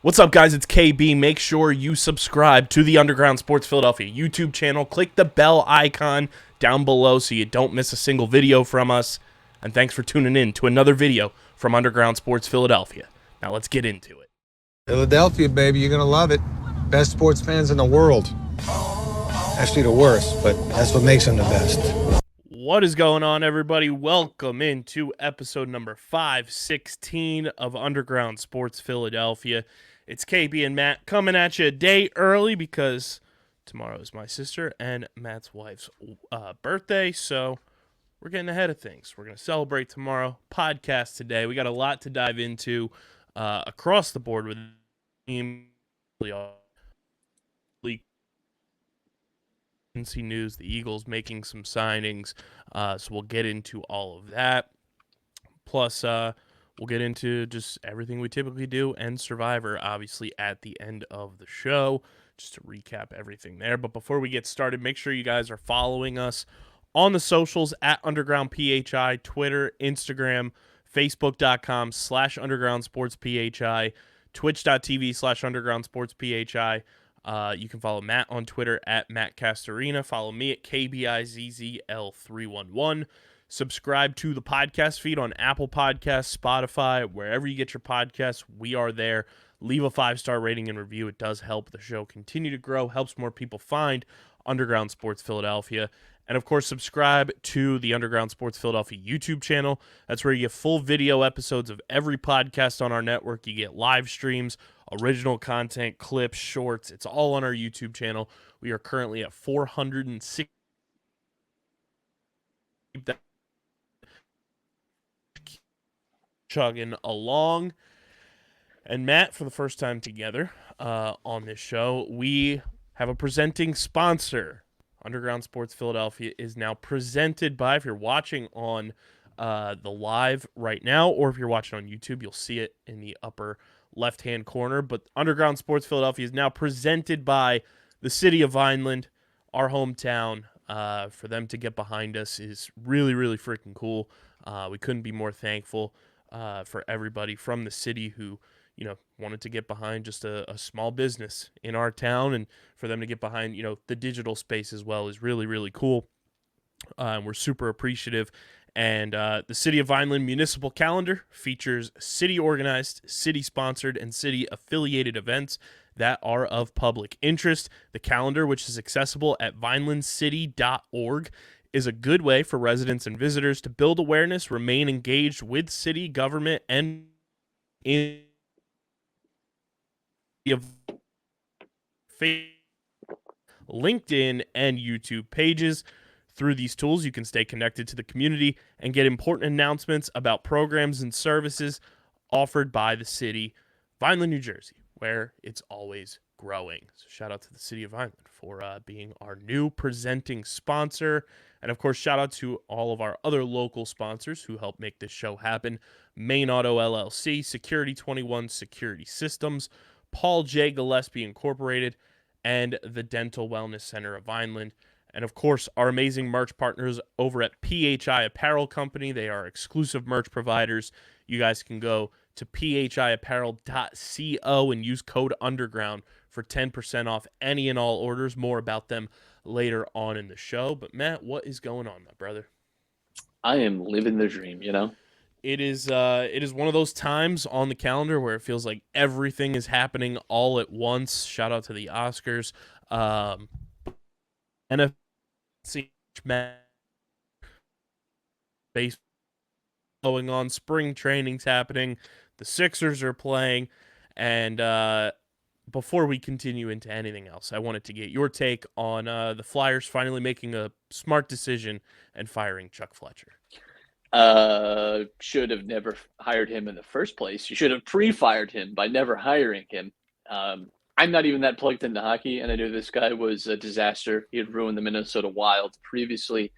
What's up, guys? It's KB. Make sure you subscribe to the Underground Sports Philadelphia YouTube channel. Click the bell icon down below so you don't miss a single video from us. And thanks for tuning in to another video from Underground Sports Philadelphia. Now let's get into it. Philadelphia, baby, you're gonna love it. Best sports fans in the world. Actually, the worst, but that's what makes them the best. What is going on, everybody? Welcome into episode number 516 of Underground Sports Philadelphia. It's KB and Matt coming at you a day early because tomorrow is my sister and Matt's wife's birthday, so we're getting ahead of things. We're going to celebrate tomorrow, podcast today. We got a lot to dive into across the board with the team. News, the Eagles making some signings, so we'll get into all of that. Plus, we'll get into just everything we typically do and Survivor, obviously, at the end of the show, just to recap everything there. But before we get started, make sure you guys are following us on the socials at Underground PHI, Twitter, Instagram, Facebook.com/UndergroundSportsPHI, Twitch.tv/UndergroundSportsPHI. You can follow Matt on Twitter at Matt Castorina. Follow me at KBIZZL311. Subscribe to the podcast feed on Apple Podcasts, Spotify, wherever you get your podcasts. We are there. Leave a 5-star rating and review. It does help the show continue to grow, helps more people find Underground Sports Philadelphia. And, of course, subscribe to the Underground Sports Philadelphia YouTube channel. That's where you get full video episodes of every podcast on our network. You get live streams, original content, clips, shorts. It's all on our YouTube channel. We are currently at 460. Chugging along. And Matt, for the first time together on this show, we have a presenting sponsor. Underground Sports Philadelphia is now presented by, if you're watching on the live right now, or if you're watching on YouTube, you'll see it in the upper left-hand corner. But Underground Sports Philadelphia is now presented by the city of Vineland, our hometown. For them to get behind us is really, really freaking cool. We couldn't be more thankful for everybody from the city who, wanted to get behind just a small business in our town, and for them to get behind, the digital space as well is really, really cool. And we're super appreciative. And the City of Vineland Municipal Calendar features city-organized, city-sponsored, and city-affiliated events that are of public interest. The calendar, which is accessible at vinelandcity.org, is a good way for residents and visitors to build awareness, remain engaged with city government, and in LinkedIn and YouTube pages. Through these tools, you can stay connected to the community and get important announcements about programs and services offered by the city, Vineland, New Jersey, where it's always growing. So shout out to the city of Vineland for being our new presenting sponsor. And, of course, shout out to all of our other local sponsors who help make this show happen. Main Auto LLC, Security 21 Security Systems, Paul J. Gillespie Incorporated, and the Dental Wellness Center of Vineland. And, of course, our amazing merch partners over at PHI Apparel Company. They are exclusive merch providers. You guys can go to phiapparel.co and use code UNDERGROUND for 10% off any and all orders. More about them later on in the show. But, Matt, what is going on, my brother? I am living the dream, It is one of those times on the calendar where it feels like everything is happening all at once. Shout out to the Oscars. NFC base going on, spring training's happening, the Sixers are playing, and before we continue into anything else, I wanted to get your take on the Flyers finally making a smart decision and firing Chuck Fletcher. Should have never hired him in the first place. You should have pre-fired him by never hiring him. I'm not even that plugged into hockey, and I knew this guy was a disaster. He had ruined the Minnesota Wild previously,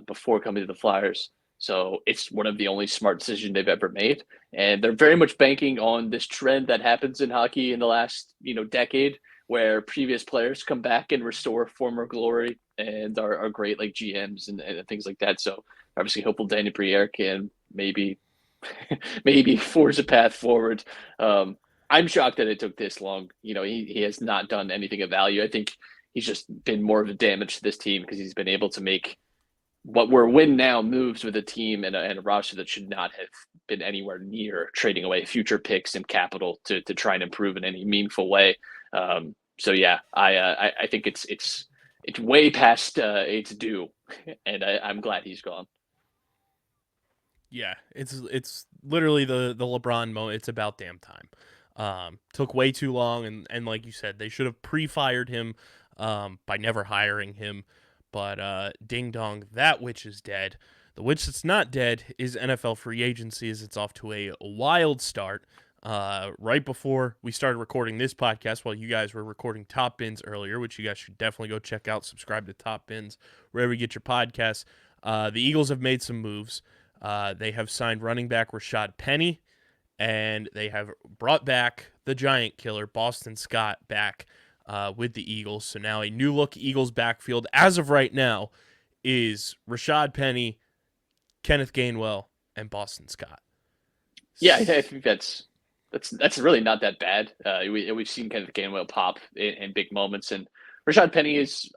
before coming to the Flyers. So it's one of the only smart decisions they've ever made. And they're very much banking on this trend that happens in hockey in the last, decade, where previous players come back and restore former glory and are great like GMs and things like that. So obviously hopeful Danny Briere can maybe forge a path forward. I'm shocked that it took this long. He has not done anything of value. I think he's just been more of a damage to this team because he's been able to make what were win now moves with a team and a roster that should not have been anywhere near trading away future picks and capital to try and improve in any meaningful way. So yeah, I think it's way past its due, and I'm glad he's gone. Yeah, it's literally the LeBron moment. It's about damn time. Took way too long, and like you said, they should have pre-fired him by never hiring him. But ding dong, that witch is dead. The witch that's not dead is NFL free agency, as it's off to a wild start. Right before we started recording this podcast, while you guys were recording Top Bins earlier, which you guys should definitely go check out. Subscribe to Top Bins wherever you get your podcasts. The Eagles have made some moves. They have signed running back Rashad Penny, and they have brought back the giant killer, Boston Scott, back with the Eagles. So now a new look Eagles backfield, as of right now, is Rashad Penny, Kenneth Gainwell, and Boston Scott. Yeah, I think that's really not that bad. We've seen Kenneth Gainwell pop in big moments, and Rashad Penny is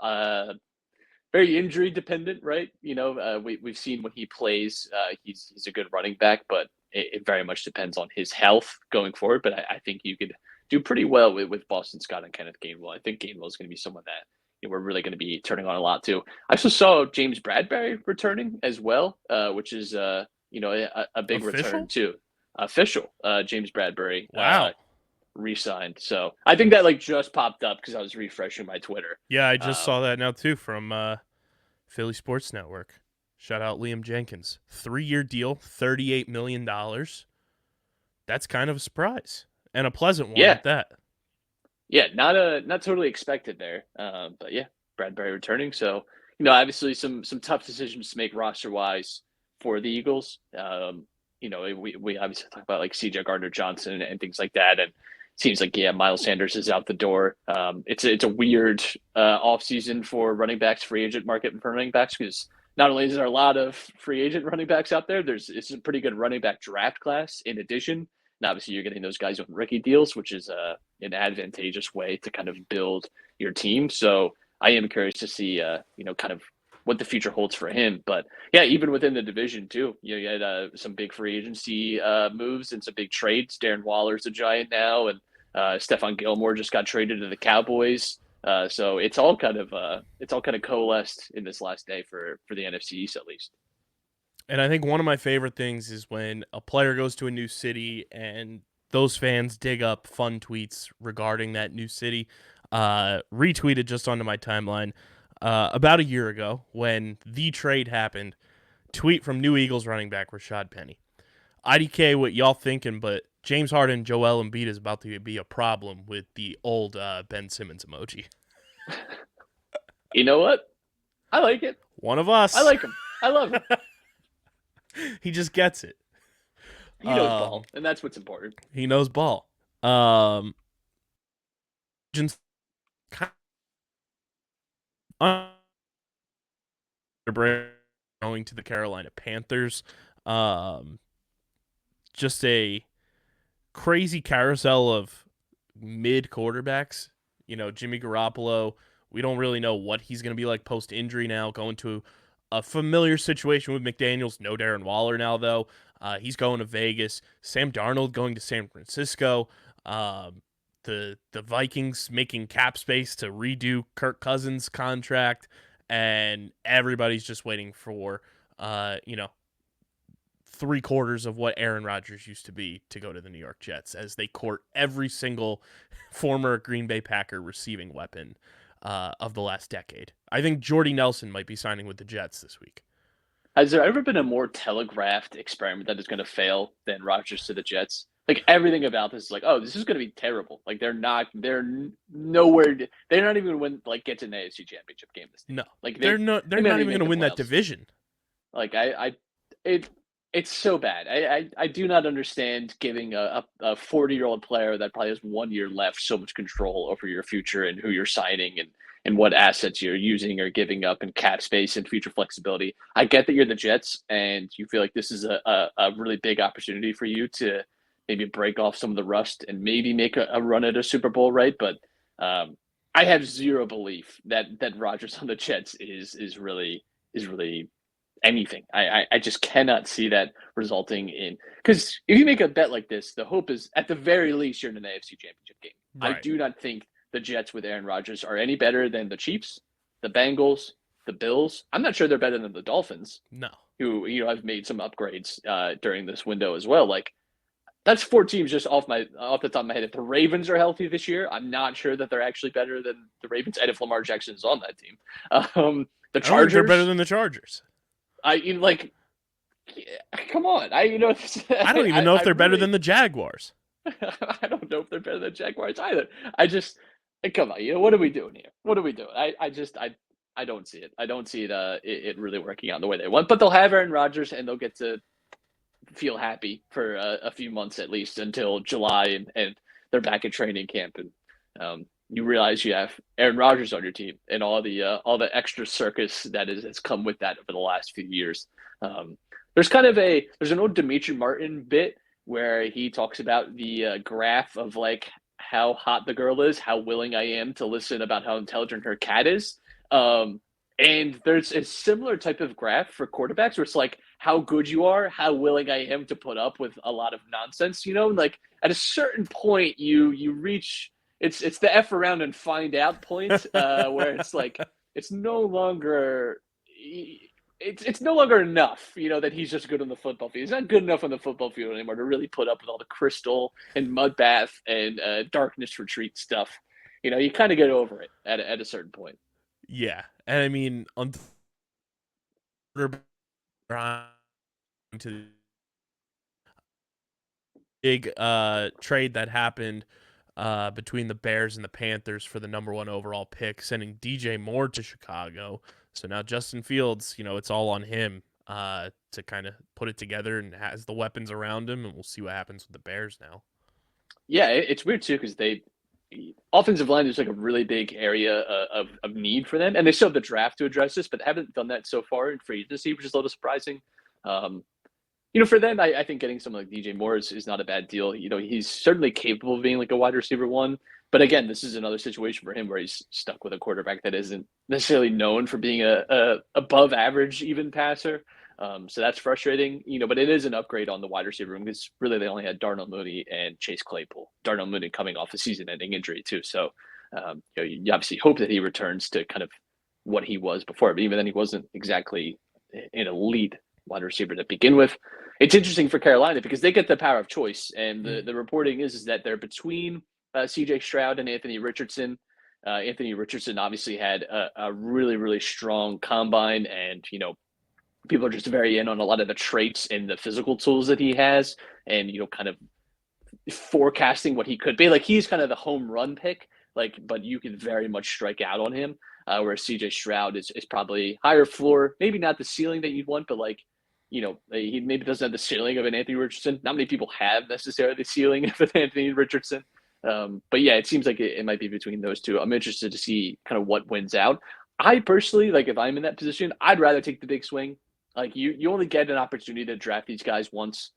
very injury dependent, right? We've seen when he plays, he's a good running back, but it very much depends on his health going forward. But I think you could do pretty well with Boston Scott and Kenneth Gainwell. I think Gainwell is going to be someone that we're really going to be turning on a lot too. I also saw James Bradberry returning as well, which is a big return too. Official James Bradberry. Wow. Re-signed. So I think that just popped up because I was refreshing my Twitter. Yeah, I just saw that now too from Philly Sports Network. Shout out Liam Jenkins. 3-year deal, $38 million. That's kind of a surprise and a pleasant one at that. Yeah, not totally expected there. But yeah, Bradberry returning. So obviously some tough decisions to make roster wise for the Eagles. We obviously talk about CJ Gardner-Johnson and things like that, and it seems like Miles Sanders is out the door. It's a weird offseason for running backs, free agent market for running backs, because not only is there a lot of free agent running backs out there, it's a pretty good running back draft class in addition. And obviously you're getting those guys with rookie deals, which is an advantageous way to kind of build your team. So I am curious to see kind of what the future holds for him. But yeah, even within the division too, you had some big free agency moves and some big trades. Darren Waller's a Giant now, and Stephon Gilmore just got traded to the Cowboys. So it's all kind of coalesced in this last day for the NFC East at least. And I think one of my favorite things is when a player goes to a new city and those fans dig up fun tweets regarding that new city. Retweeted just onto my timeline about a year ago when the trade happened. Tweet from new Eagles running back Rashad Penny. IDK, what y'all thinking, but James Harden, Joel Embiid is about to be a problem with the old Ben Simmons emoji. You know what? I like it. One of us. I like him. I love him. He just gets it. He knows ball, and that's what's important. He knows ball. Going to the Carolina Panthers. Just a crazy carousel of mid quarterbacks. Jimmy Garoppolo, we don't really know what he's going to be like post-injury now, going to a familiar situation with McDaniels. No Darren Waller now, though. He's going to Vegas. Sam Darnold going to San Francisco. The Vikings making cap space to redo Kirk Cousins' contract, and everybody's just waiting for, 3/4 of what Aaron Rodgers used to be to go to the New York Jets, as they court every single former Green Bay Packer receiving weapon of the last decade. I think Jordy Nelson might be signing with the Jets this week. Has there ever been a more telegraphed experiment that is going to fail than Rodgers to the Jets? Everything about this is this is going to be terrible. They're nowhere. They're not even going to get to an AFC Championship game this year. No, they're not even going to win that division. It's so bad. I do not understand giving a 40-year-old player that probably has 1 year left so much control over your future and who you're signing and what assets you're using or giving up in cap space and future flexibility. I get that you're the Jets and you feel like this is a really big opportunity for you to maybe break off some of the rust and maybe make a run at a Super Bowl, right? But I have zero belief that Rodgers on the Jets is really anything. I just cannot see that resulting in, because if you make a bet like this, the hope is at the very least you're in an AFC Championship game. Right. I do not think the Jets with Aaron Rodgers are any better than the Chiefs, the Bengals, the Bills. I'm not sure they're better than the Dolphins. No. Who have made some upgrades during this window as well. Like, that's 4 teams just off the top of my head. If the Ravens are healthy this year, I'm not sure that they're actually better than the Ravens, and if Lamar Jackson is on that team. The Chargers, they're better than the Chargers. Come on. I don't even know if they're better than the Jaguars. I don't know if they're better than Jaguars either. Come on. What are we doing here? What are we doing? I don't see it. I don't see it really working out the way they want. But they'll have Aaron Rodgers, and they'll get to feel happy for a few months at least until July, and they're back at training camp, and you realize you have Aaron Rodgers on your team and all the extra circus that has come with that over the last few years. There's an old Dimitri Martin bit where he talks about the graph of like how hot the girl is, how willing I am to listen about how intelligent her cat is. And there's a similar type of graph for quarterbacks where it's like how good you are, how willing I am to put up with a lot of nonsense, like at a certain point you reach, it's the F around and find out point, where it's like, it's no longer enough, that he's just good on the football field. He's not good enough on the football field anymore to really put up with all the crystal and mud bath and darkness retreat stuff. You kind of get over it at a certain point. Yeah, and I mean, on to the big trade that happened between the Bears and the Panthers for the number 1 overall pick, sending DJ Moore to Chicago. So now Justin Fields, it's all on him to kind of put it together and has the weapons around him, and we'll see what happens with the Bears now. Yeah, it's weird too because offensive line is like a really big area of need for them, and they still have the draft to address this, but haven't done that so far in free agency, which is a little surprising. For them, I think getting someone like DJ Moore is not a bad deal. He's certainly capable of being like a wide receiver 1, but again, this is another situation for him where he's stuck with a quarterback that isn't necessarily known for being a above average even passer. So that's frustrating, but it is an upgrade on the wide receiver room because really they only had Darnell Mooney and Chase Claypool. Darnell Mooney coming off a season-ending injury too, so you obviously hope that he returns to kind of what he was before, but even then he wasn't exactly an elite wide receiver to begin with. It's interesting for Carolina because they get the power of choice, and the reporting is that they're between C.J. Stroud and Anthony Richardson. Anthony Richardson obviously had a really, really strong combine, and people are just very in on a lot of the traits and the physical tools that he has, and kind of forecasting what he could be. Like, he's kind of the home run pick, but you can very much strike out on him. Whereas CJ Stroud is probably higher floor, maybe not the ceiling that you'd want, but he maybe doesn't have the ceiling of an Anthony Richardson. Not many people have necessarily the ceiling of an Anthony Richardson. But yeah, it seems like it might be between those two. I'm interested to see kind of what wins out. I personally, if I'm in that position, I'd rather take the big swing. You only get an opportunity to draft these guys once.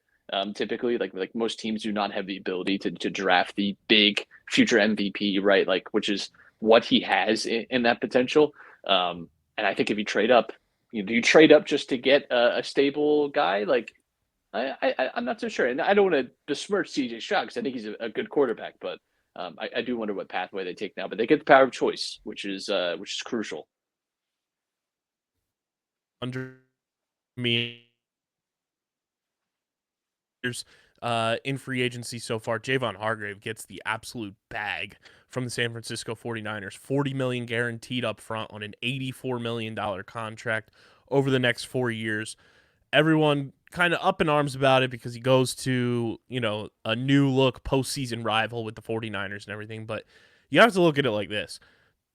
Typically, like most teams do not have the ability to draft the big future MVP, right? Which is what he has in that potential. And I think if you trade up, do you trade up just to get a stable guy? I'm not so sure. And I don't want to besmirch CJ Stroud because I think he's a good quarterback, but I do wonder what pathway they take now. But they get the power of choice, which is crucial. Under me, in free agency so far, Javon Hargrave gets the absolute bag from the San Francisco 49ers. $40 million guaranteed up front on an $84 million contract over the next 4 years. Everyone kind of up in arms about it because he goes to, a new look postseason rival with the 49ers and everything. But you have to look at it like this.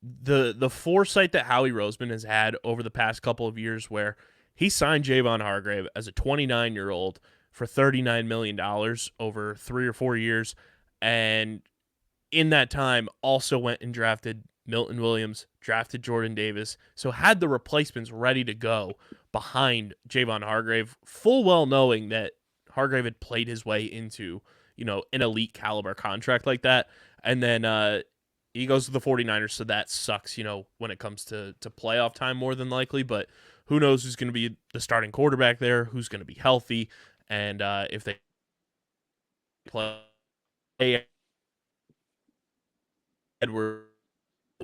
The foresight that Howie Roseman has had over the past couple of years where he signed Javon Hargrave as a 29-year-old for $39 million over 3 or 4 years, and in that time also went and drafted Milton Williams, drafted Jordan Davis, so had the replacements ready to go behind Javon Hargrave, full well knowing that Hargrave had played his way into, an elite caliber contract like that. And then he goes to the 49ers, so that sucks, when it comes to playoff time more than likely. But who knows who's going to be the starting quarterback there, who's going to be healthy, and if they play Edward,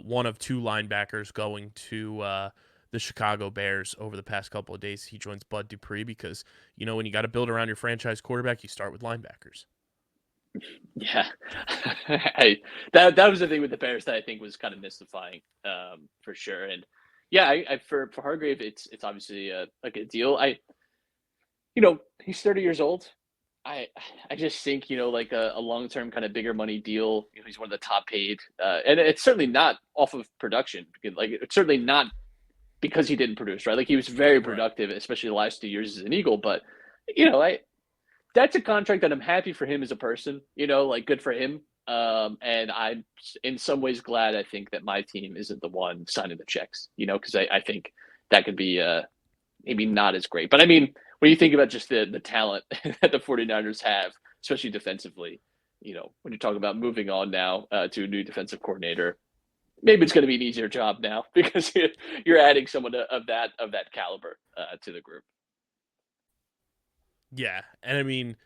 one of two linebackers going to the Chicago Bears over the past couple of days. He joins Bud Dupree because, when you got to build around your franchise quarterback, you start with linebackers. Yeah, that was the thing with the Bears that I think was kind of mystifying, for sure. And yeah, for Hargrave, it's obviously a good deal. He's 30 years old. I just think like a long term kind of bigger money deal. He's one of the top paid, and it's certainly not off of production. Like it's certainly not because he didn't produce, right? Like he was very productive, especially the last 2 years as an Eagle. But that's a contract that I'm happy for him as a person. Like good for him. And I'm in some ways glad I think that my team isn't the one signing the checks. Because I think that could be maybe not as great. But I mean, when you think about just the talent that the 49ers have, especially defensively, when you talk about moving on now to a new defensive coordinator, maybe it's going to be an easier job now because you're adding someone of that caliber to the group. Yeah, and I mean,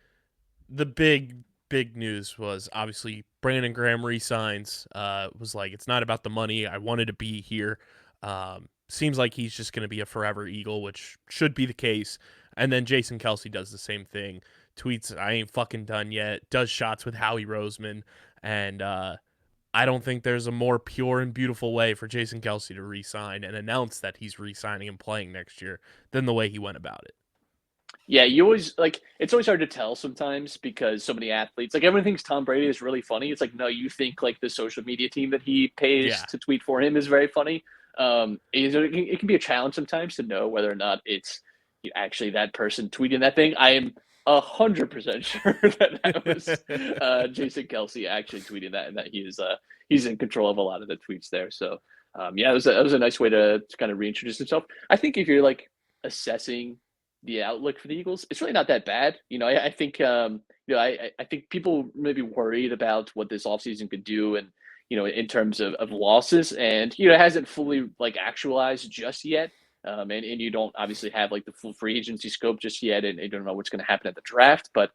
the big news was obviously Brandon Graham resigns. Was like, it's not about the money. I wanted to be here. Seems like he's just going to be a forever Eagle, which should be the case. And then Jason Kelce does the same thing. Tweets, I ain't fucking done yet. Does shots with Howie Roseman. And I don't think there's a more pure and beautiful way for Jason Kelce to re-sign and announce that he's re-signing and playing next year than the way he went about it. Yeah, you always it's always hard to tell sometimes because so many athletes, like everyone thinks Tom Brady is really funny. It's like, no, you think like the social media team that he pays to tweet for him is very funny. It can be a challenge sometimes to know whether or not it's actually that person tweeting that thing. I am 100% sure that was Jason Kelce actually tweeting that, and that he's in control of a lot of the tweets there. So that was a nice way to kind of reintroduce himself. I think if you're like assessing the outlook for the Eagles, it's really not that bad. I think I think people may be worried about what this offseason could do and in terms of losses, and it hasn't fully like actualized just yet. And you don't obviously have like the full free agency scope just yet, and you don't know what's going to happen at the draft. But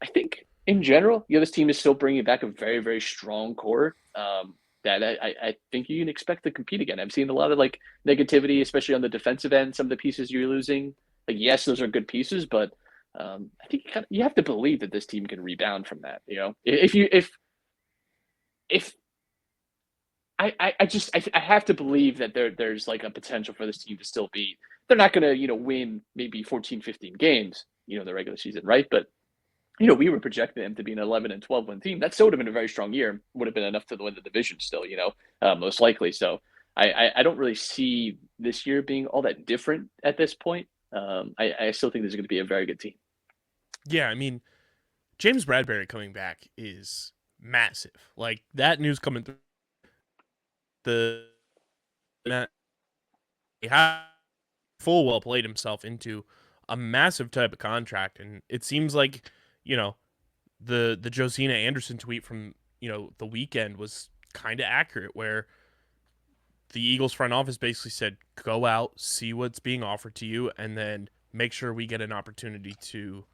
I think in general, this team is still bringing back a very, very strong core that I think you can expect to compete again. I've seen a lot of like negativity, especially on the defensive end. Some of the pieces you're losing, like yes, those are good pieces, but I think you have to believe that this team can rebound from that. If I have to believe that there's like a potential for this team to still be. They're not going to win maybe 14, 15 games the regular season, right? But we were projecting them to be an 11 and 12 win team. That still would have been a very strong year. Would have been enough to win the division still, most likely. So I don't really see this year being all that different at this point. I still think there's going to be a very good team. Yeah, I mean, James Bradberry coming back is massive. Like that news coming through. He had full well played himself into a massive type of contract, and it seems like the Josina Anderson tweet from the weekend was kind of accurate, where the Eagles front office basically said, go out, see what's being offered to you, and then make sure we get an opportunity to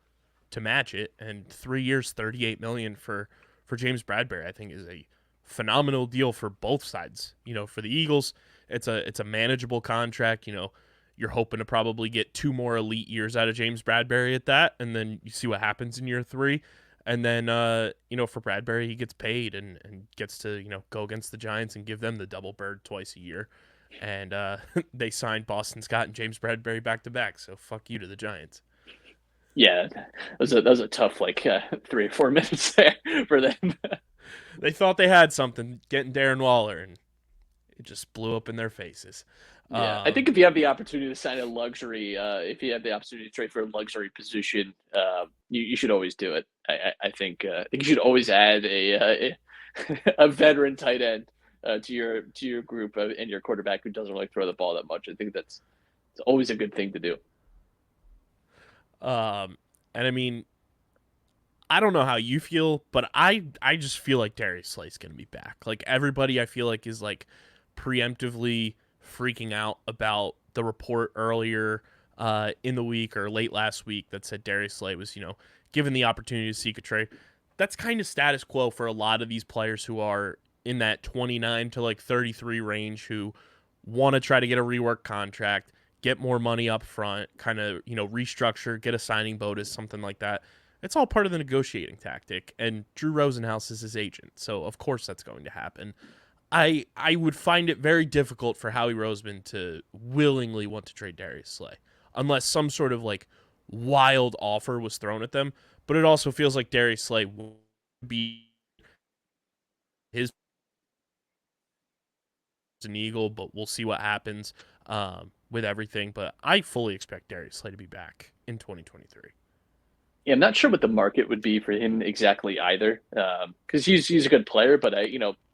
match it. And 3 years, $38 million for James Bradberry, I think is a phenomenal deal for both sides. For the Eagles, it's a manageable contract. You're hoping to probably get 2 more elite years out of James Bradberry at that, and then you see what happens in year 3. And then for Bradberry, he gets paid and gets to go against the Giants and give them the double bird twice a year. And they signed Boston Scott and James Bradberry back to back. So fuck you to the Giants. Yeah, that was a tough 3 or 4 minutes there for them. They thought they had something getting Darren Waller, and it just blew up in their faces. Yeah, I think if you have the opportunity to sign a luxury, if you have the opportunity to trade for a luxury position, you should always do it. I think you should always add a veteran tight end to your group and your quarterback who doesn't really throw the ball that much. I think it's always a good thing to do. And I mean, I don't know how you feel, but I just feel like Darius Slay's going to be back. Like everybody I feel like is like preemptively freaking out about the report earlier in the week or late last week that said Darius Slay was, given the opportunity to seek a trade. That's kind of status quo for a lot of these players who are in that 29 to like 33 range who want to try to get a rework contract, get more money up front, kind of, restructure, get a signing bonus, something like that. It's all part of the negotiating tactic, and Drew Rosenhaus is his agent, so of course that's going to happen. I would find it very difficult for Howie Roseman to willingly want to trade Darius Slay, unless some sort of like wild offer was thrown at them. But it also feels like Darius Slay would be his an Eagle, but we'll see what happens with everything. But I fully expect Darius Slay to be back in 2023. Yeah, I'm not sure what the market would be for him exactly either, because he's a good player, but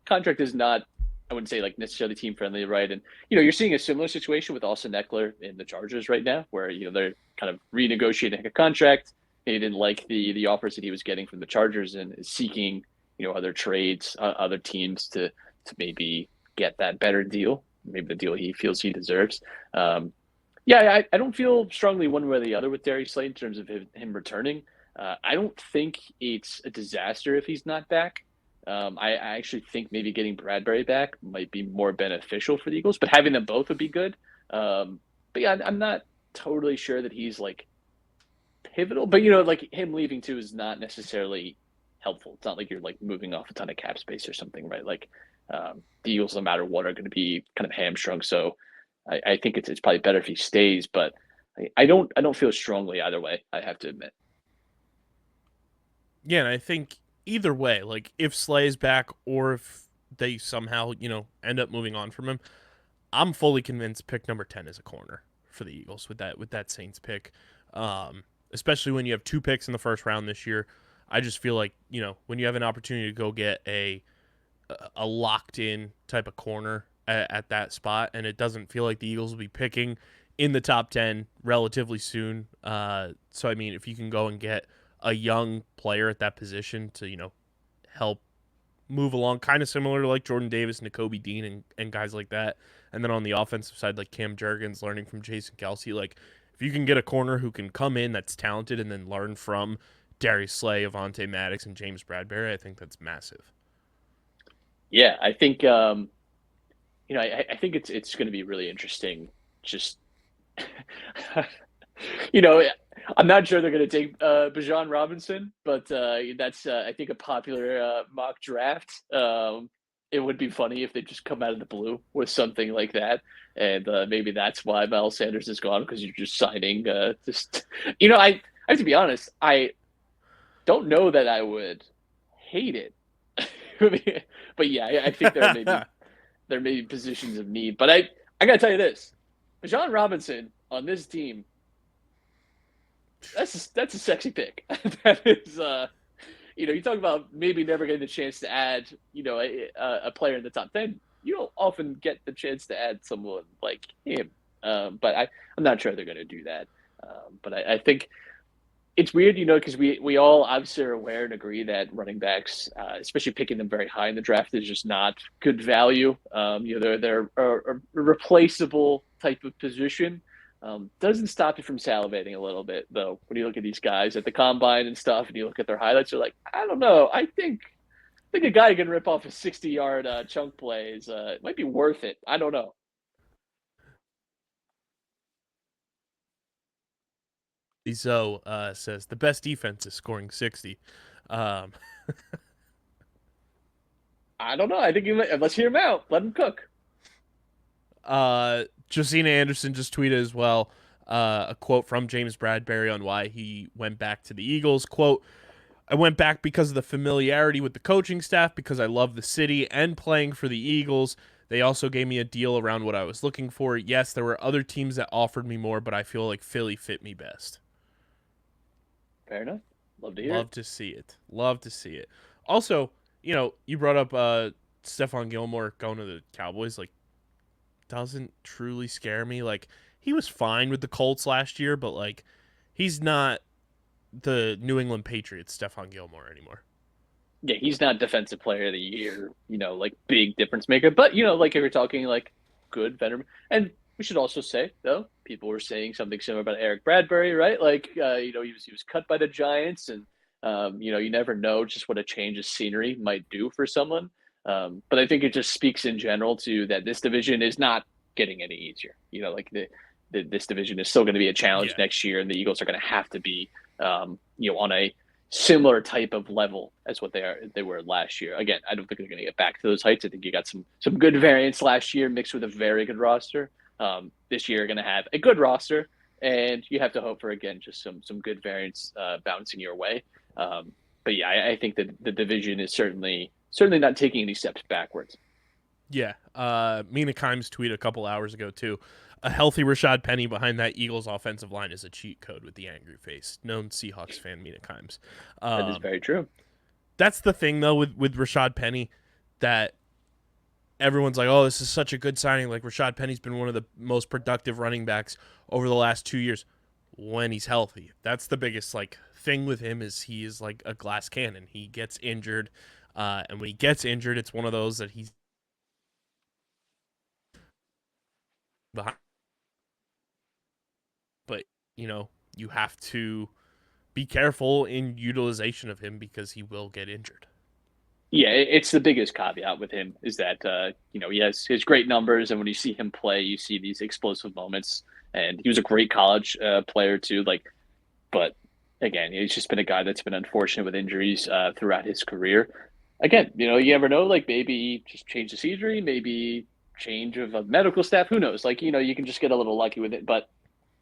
contract is not, I wouldn't say like necessarily team friendly, right? And you're seeing a similar situation with Austin Eckler in the Chargers right now, where they're kind of renegotiating a contract. He didn't like the offers that he was getting from the Chargers and is seeking other trades, other teams to maybe get that better deal, maybe the deal he feels he deserves. Yeah, I don't feel strongly one way or the other with Darius Slay in terms of him returning. I don't think it's a disaster if he's not back. I actually think maybe getting Bradberry back might be more beneficial for the Eagles, but having them both would be good. But yeah, I'm not totally sure that he's like pivotal, but like him leaving too is not necessarily helpful. It's not like you're like moving off a ton of cap space or something, right? Like the Eagles, no matter what, are going to be kind of hamstrung. So I think it's probably better if he stays, but I don't feel strongly either way, I have to admit. Yeah, and I think either way, like if Slay is back or if they somehow, end up moving on from him, I'm fully convinced pick number 10 is a corner for the Eagles with that Saints pick. Especially when you have 2 picks in the first round this year. I just feel like, when you have an opportunity to go get a locked in type of corner at that spot, and it doesn't feel like the Eagles will be picking in the top 10 relatively soon. So, I mean, if you can go and get a young player at that position to, help move along, kind of similar to like Jordan Davis, Nakobe Dean, and guys like that. And then on the offensive side, like Cam Jurgens learning from Jason Kelsey. Like, if you can get a corner who can come in that's talented and then learn from Darius Slay, Avonte Maddox, and James Bradberry, I think that's massive. Yeah, I think I think it's going to be really interesting. Just I'm not sure they're going to take Bijan Robinson, but that's I think a popular mock draft. It would be funny if they just come out of the blue with something like that, and maybe that's why Miles Sanders is gone because you're just signing. Just I have to be honest. I don't know that I would hate it, but yeah, I think there may be positions of need. But I got to tell you this: Bijan Robinson on this team. That's a sexy pick. That is, you talk about maybe never getting the chance to add, a player in the top 10. You don't often get the chance to add someone like him. But I'm not sure they're going to do that. But I think it's weird, because we all obviously are aware and agree that running backs, especially picking them very high in the draft, is just not good value. They're a replaceable type of position. Doesn't stop you from salivating a little bit, though, when you look at these guys at the combine and stuff, and you look at their highlights, you're like, I don't know. I think a guy can rip off a 60-yard chunk plays. It might be worth it. I don't know. Zo says the best defense is scoring 60. I don't know. I think let's hear him out. Let him cook. Josina Anderson just tweeted as well a quote from James Bradberry on why he went back to the Eagles. Quote, I went back because of the familiarity with the coaching staff, because I love the city and playing for the Eagles. They also gave me a deal around what I was looking for. Yes, there were other teams that offered me more, but I feel like Philly fit me best. Fair enough. Love to hear Love to see it. Love to see it. Also, you brought up Stephon Gilmore going to the Cowboys. Like, doesn't truly scare me. Like, he was fine with the Colts last year, but like, he's not the New England Patriots Stephon Gilmore anymore. Yeah, he's not defensive player of the year, like big difference maker. But like if you're talking like good veteran, and we should also say though, people were saying something similar about Eric Bradberry, right? Like he was cut by the Giants, and you never know just what a change of scenery might do for someone. But I think it just speaks in general to that this division is not getting any easier. Like this division is still going to be a challenge Yeah. next year, and the Eagles are going to have to be on a similar type of level as what they were last year. Again, I don't think they're going to get back to those heights. I think you got some good variance last year mixed with a very good roster. This year, you're going to have a good roster, and you have to hope for again just some good variance bouncing your way. But yeah, I think that the division is certainly not taking any steps backwards. Yeah. Mina Kimes tweeted a couple hours ago too. A healthy Rashad Penny behind that Eagles offensive line is a cheat code with the angry face. Known Seahawks fan Mina Kimes. That is very true. That's the thing though with Rashad Penny, that everyone's like, oh, this is such a good signing. Like Rashad Penny's been one of the most productive running backs over the last 2 years when he's healthy. That's the biggest thing with him, is he is like a glass cannon. He gets injured, and when he gets injured, it's one of those that he's behind. But you have to be careful in utilization of him because he will get injured. Yeah, it's the biggest caveat with him is that he has his great numbers, and when you see him play, you see these explosive moments. And he was a great college player too. But again, he's just been a guy that's been unfortunate with injuries throughout his career. Again, you never know. Like maybe just change the scenery, maybe change of a medical staff. Who knows? You can just get a little lucky with it. But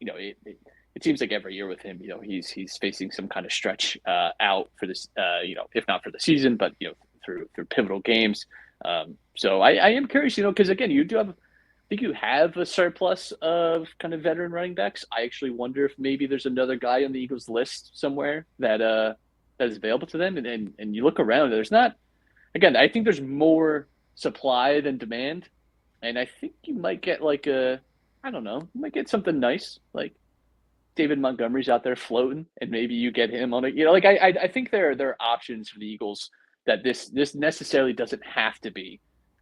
it seems like every year with him, he's facing some kind of stretch out for this. If not for the season, but through pivotal games. So I am curious, because again, you do have, I think you have a surplus of kind of veteran running backs. I actually wonder if maybe there's another guy on the Eagles list somewhere that is available to them. And you look around, there's not. Again, I think there's more supply than demand, and I think you might get I don't know, you might get something nice like David Montgomery's out there floating, and maybe you get him on it. I think there are options for the Eagles that this necessarily doesn't have to be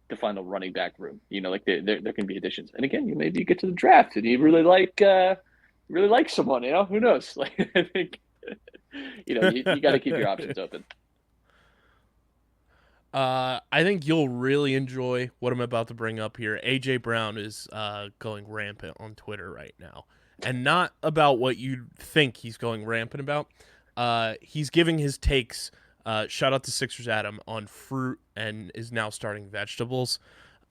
the final running back room. There can be additions. And again, maybe you get to the draft and you really like someone. Who knows? I think you got to keep your options open. I think you'll really enjoy what I'm about to bring up here. AJ Brown is going rampant on Twitter right now, and not about what you think he's going rampant about. He's giving his takes. Shout out to Sixers Adam on fruit, and is now starting vegetables.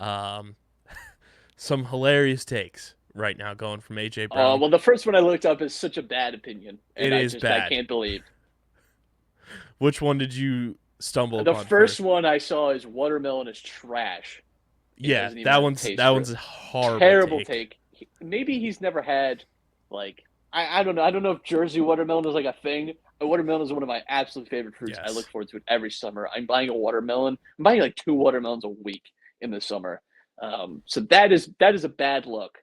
Some hilarious takes right now going from AJ Brown. Well, the first one I looked up is such a bad opinion. And it is bad. I can't believe. Which one did you stumble upon? The first one I saw is watermelon is trash. Yeah, that one's a horrible, terrible take. Maybe he's never had I don't know. I don't know if Jersey watermelon is a thing. A watermelon is one of my absolute favorite fruits. Yes. I look forward to it every summer. I'm buying a watermelon. I'm buying 2 watermelons a week in the summer. So that is a bad look.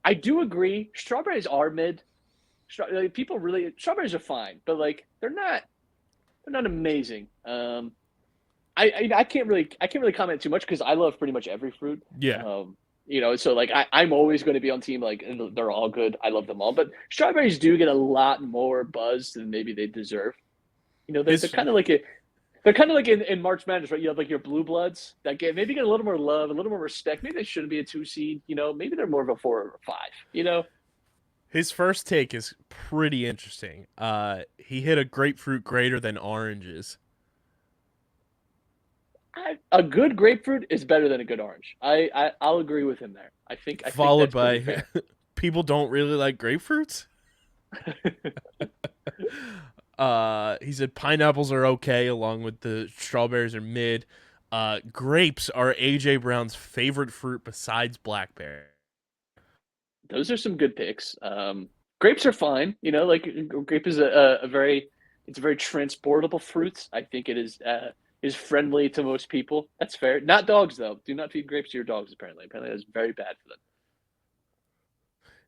I do agree. Strawberries are mid. Strawberries are fine, but they're not amazing. I can't really comment too much because I love pretty much every fruit. Yeah. So I'm always going to be on team they're all good. I love them all, but strawberries do get a lot more buzz than maybe they deserve. They're kind of like in March Madness, right? You have your blue bloods that get a little more love, a little more respect. Maybe they shouldn't be a 2 seed. Maybe they're more of a 4 or 5. His first take is pretty interesting. He hit a grapefruit greater than oranges. A good grapefruit is better than a good orange. I'll agree with him there. I think followed that's by people don't really like grapefruits. He said pineapples are okay, along with the strawberries are mid. Grapes are AJ Brown's favorite fruit besides blackberry. Those are some good picks. Grapes are fine. Grape is a very transportable fruit. I think it is friendly to most people. That's fair. Not dogs though. Do not feed grapes to your dogs. Apparently that's very bad for them.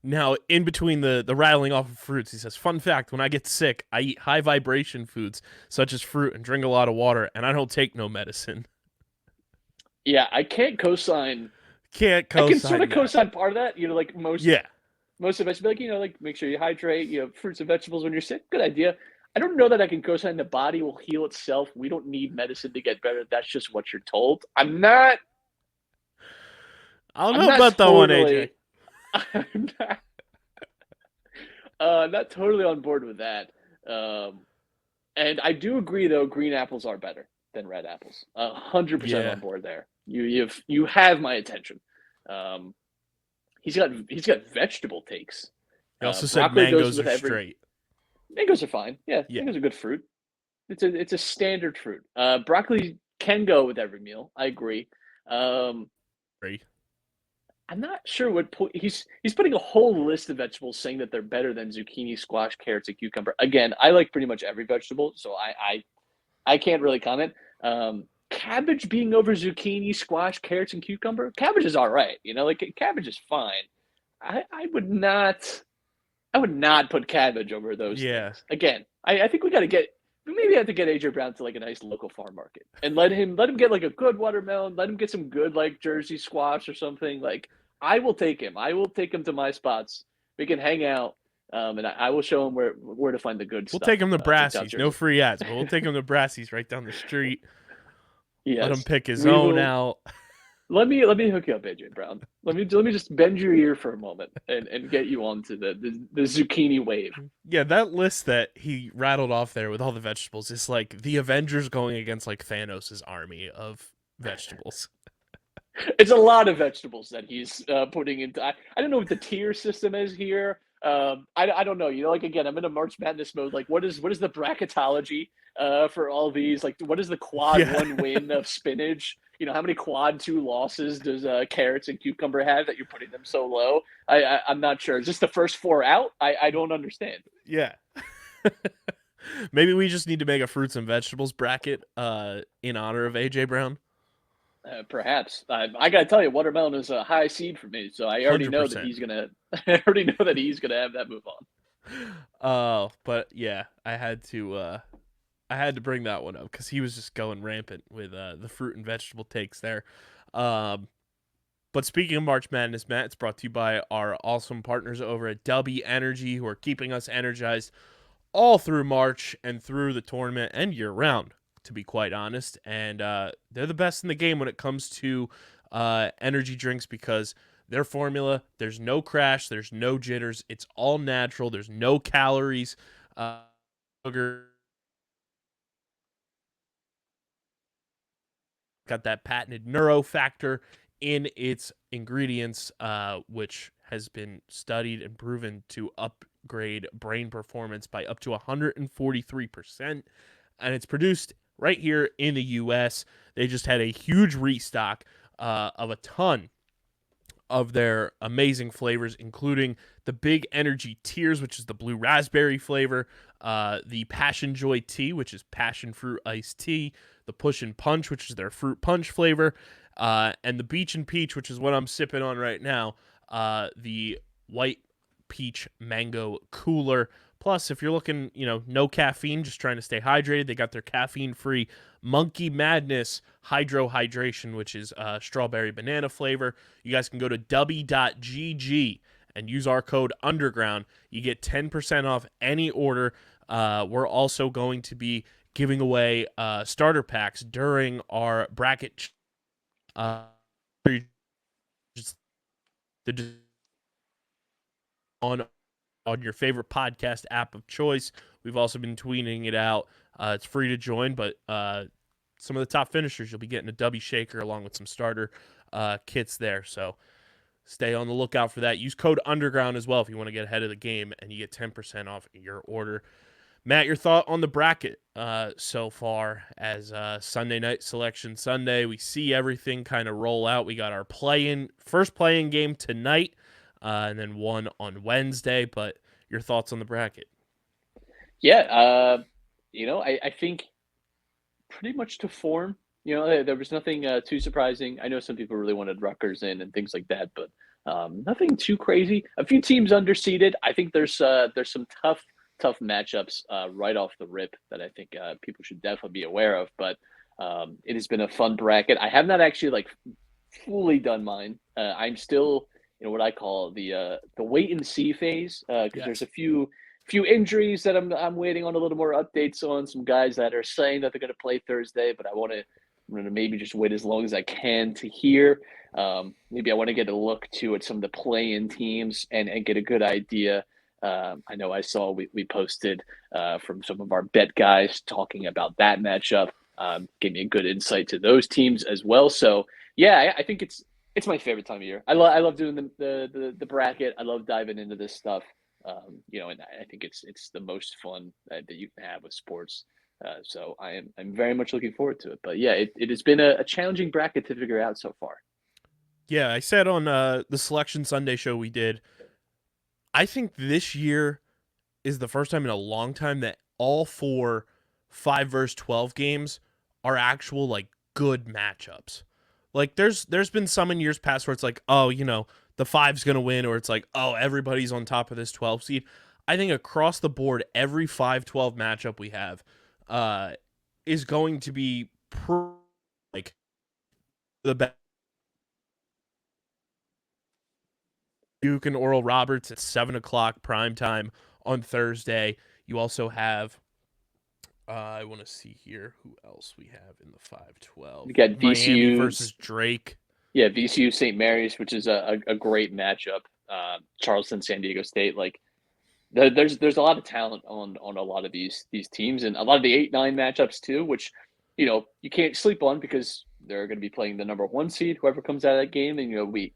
Now, in between the rattling off of fruits, he says, "Fun fact: when I get sick, I eat high vibration foods such as fruit and drink a lot of water, and I don't take no medicine." Yeah, I can't co-sign. Can't I can sort co-sign of that. co-sign part of that. Like Yeah, most of us be like, like make sure you hydrate. Fruits and vegetables when you're sick. Good idea. I don't know that I can co-sign the body will heal itself. We don't need medicine to get better. That's just what you're told. I'm not. I don't I'm know not about that one, AJ. totally. I'm not totally on board with that. Um, and I do agree, though, green apples are better than red apples. 100% Yeah, on board there. You have my attention. Um, he's got vegetable takes. he also said Broccoli goes mangoes with are every. straight. Mangoes are fine. Yeah, Yeah, mangoes are good fruit. It's a standard fruit. Broccoli can go with every meal. I agree. Um, straight. I'm not sure what he's putting a whole list of vegetables saying that they're better than zucchini, squash, carrots, and cucumber. Again, I like pretty much every vegetable, so I can't really comment. Cabbage being over zucchini, squash, carrots, and cucumber. Cabbage is all right. Like cabbage is fine. I would not put cabbage over those Yeah, things. Again, I think we maybe have to get AJ Brown to like a nice local farm market and let him get like a good watermelon, let him get some good like Jersey squash or something. Like I will take him. I will take him to my spots. We can hang out, and I will show him where to find the good we'll stuff take him to in South Brassey's. No Jersey. free ads, but we'll take him to Brassey's right down the street. Let him Yes, pick his we own will. out. Let me hook you up, AJ Brown. Let me just bend your ear for a moment and get you onto the zucchini wave. Yeah, that list that he rattled off there with all the vegetables is like the Avengers going against like Thanos' army of vegetables. It's a lot of vegetables that he's putting into. I don't know what the tier system is here. I don't know. Like again, I'm in a March Madness mode. Like, what is the bracketology for all these? Like, what is the quad Yeah. one win of spinach? How many quad two losses does carrots and cucumber have that you're putting them so low? I'm not sure. Is this the first four out? I don't understand. Yeah. Maybe we just need to make a fruits and vegetables bracket in honor of AJ Brown. Perhaps I got to tell you, watermelon is a high seed for me, so I already know that 100%. he's gonna. I already know that he's gonna have that move on. But yeah, I had to bring that one up because he was just going rampant with the fruit and vegetable takes there. But speaking of March Madness, Matt, it's brought to you by our awesome partners over at W Energy, who are keeping us energized all through March and through the tournament and year round, to be quite honest. And they're the best in the game when it comes to energy drinks because their formula, there's no crash, there's no jitters, it's all natural, there's no calories, sugar. Got that patented neuro factor in its ingredients, which has been studied and proven to upgrade brain performance by up to 143%. And it's produced right here in the U.S. They just had a huge restock of a ton of their amazing flavors, including the Big Energy Tears, which is the blue raspberry flavor, the Passion Joy Tea, which is passion fruit iced tea, the Push and Punch, which is their fruit punch flavor, and the Beach and Peach, which is what I'm sipping on right now, the white peach mango cooler. Plus, if you're looking, no caffeine, just trying to stay hydrated, they got their caffeine-free Monkey Madness Hydro Hydration, which is strawberry banana flavor. You guys can go to w.gg and use our code UNDERGROUND. You get 10% off any order. We're also going to be giving away starter packs during our bracket. On your favorite podcast app of choice. We've also been tweeting it out. It's free to join, but some of the top finishers, you'll be getting a W shaker along with some starter kits there. So stay on the lookout for that. Use code UNDERGROUND as well if you want to get ahead of the game, and you get 10% off your order. Matt, your thought on the bracket so far as Sunday night selection Sunday. We see everything kind of roll out. We got our first play-in game tonight, and then one on Wednesday. But your thoughts on the bracket? Yeah, I think pretty much to form. There was nothing too surprising. I know some people really wanted Rutgers in and things like that, but Nothing too crazy. A few teams underseeded. I think there's some tough matchups right off the rip that I think people should definitely be aware of. But it has been a fun bracket. I have not actually like fully done mine. I'm still in what I call the wait and see phase because there's a few injuries that I'm waiting on a little more updates on. Some guys that are saying that they're going to play Thursday, but I'm going to maybe just wait as long as I can to hear. Maybe I want to get a look at some of the play-in teams and get a good idea. I know I saw we posted from some of our bet guys talking about that matchup. Gave me a good insight to those teams as well. So yeah, I think it's my favorite time of year. I love doing the bracket. I love diving into this stuff. And I think it's the most fun that you can have with sports. So I'm very much looking forward to it. But yeah, it has been a challenging bracket to figure out so far. Yeah, I said on the Selection Sunday show we did, I think this year is the first time in a long time that all 4 5 versus 12 games are actual like good matchups. Like there's been some in years past where it's like, oh, the 5's going to win, or it's like, oh, everybody's on top of this 12 seed. I think across the board, every 5-12 matchup we have is going to be like the best. Duke and Oral Roberts at 7:00 prime time on Thursday. You also have, I want to see here who else we have in the 5-12. You got Miami VCU versus Drake. Yeah, VCU St. Mary's, which is a great matchup. Charleston, San Diego State, like there's a lot of talent on a lot of these teams, and a lot of the 8-9 matchups too, which you can't sleep on because they're going to be playing the number 1 seed, whoever comes out of that game, and we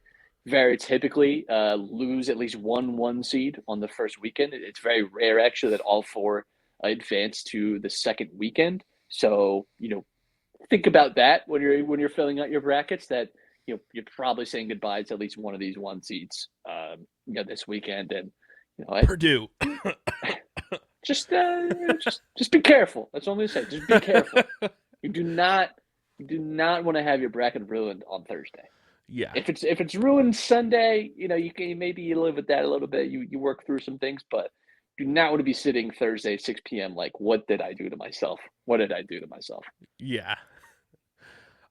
very typically lose at least one seed on the first weekend. It's very rare actually that all 4 advance to the second weekend. So think about that when you're filling out your brackets. That you're probably saying goodbye to at least one of these 1 seeds this weekend, and Purdue. just be careful. That's all I'm gonna say. Just be careful. You do not want to have your bracket ruined on Thursday. Yeah. If it's ruined Sunday, you can maybe live with that a little bit. You work through some things, but do not want to be sitting Thursday at 6 p.m. like, what did I do to myself? What did I do to myself? Yeah.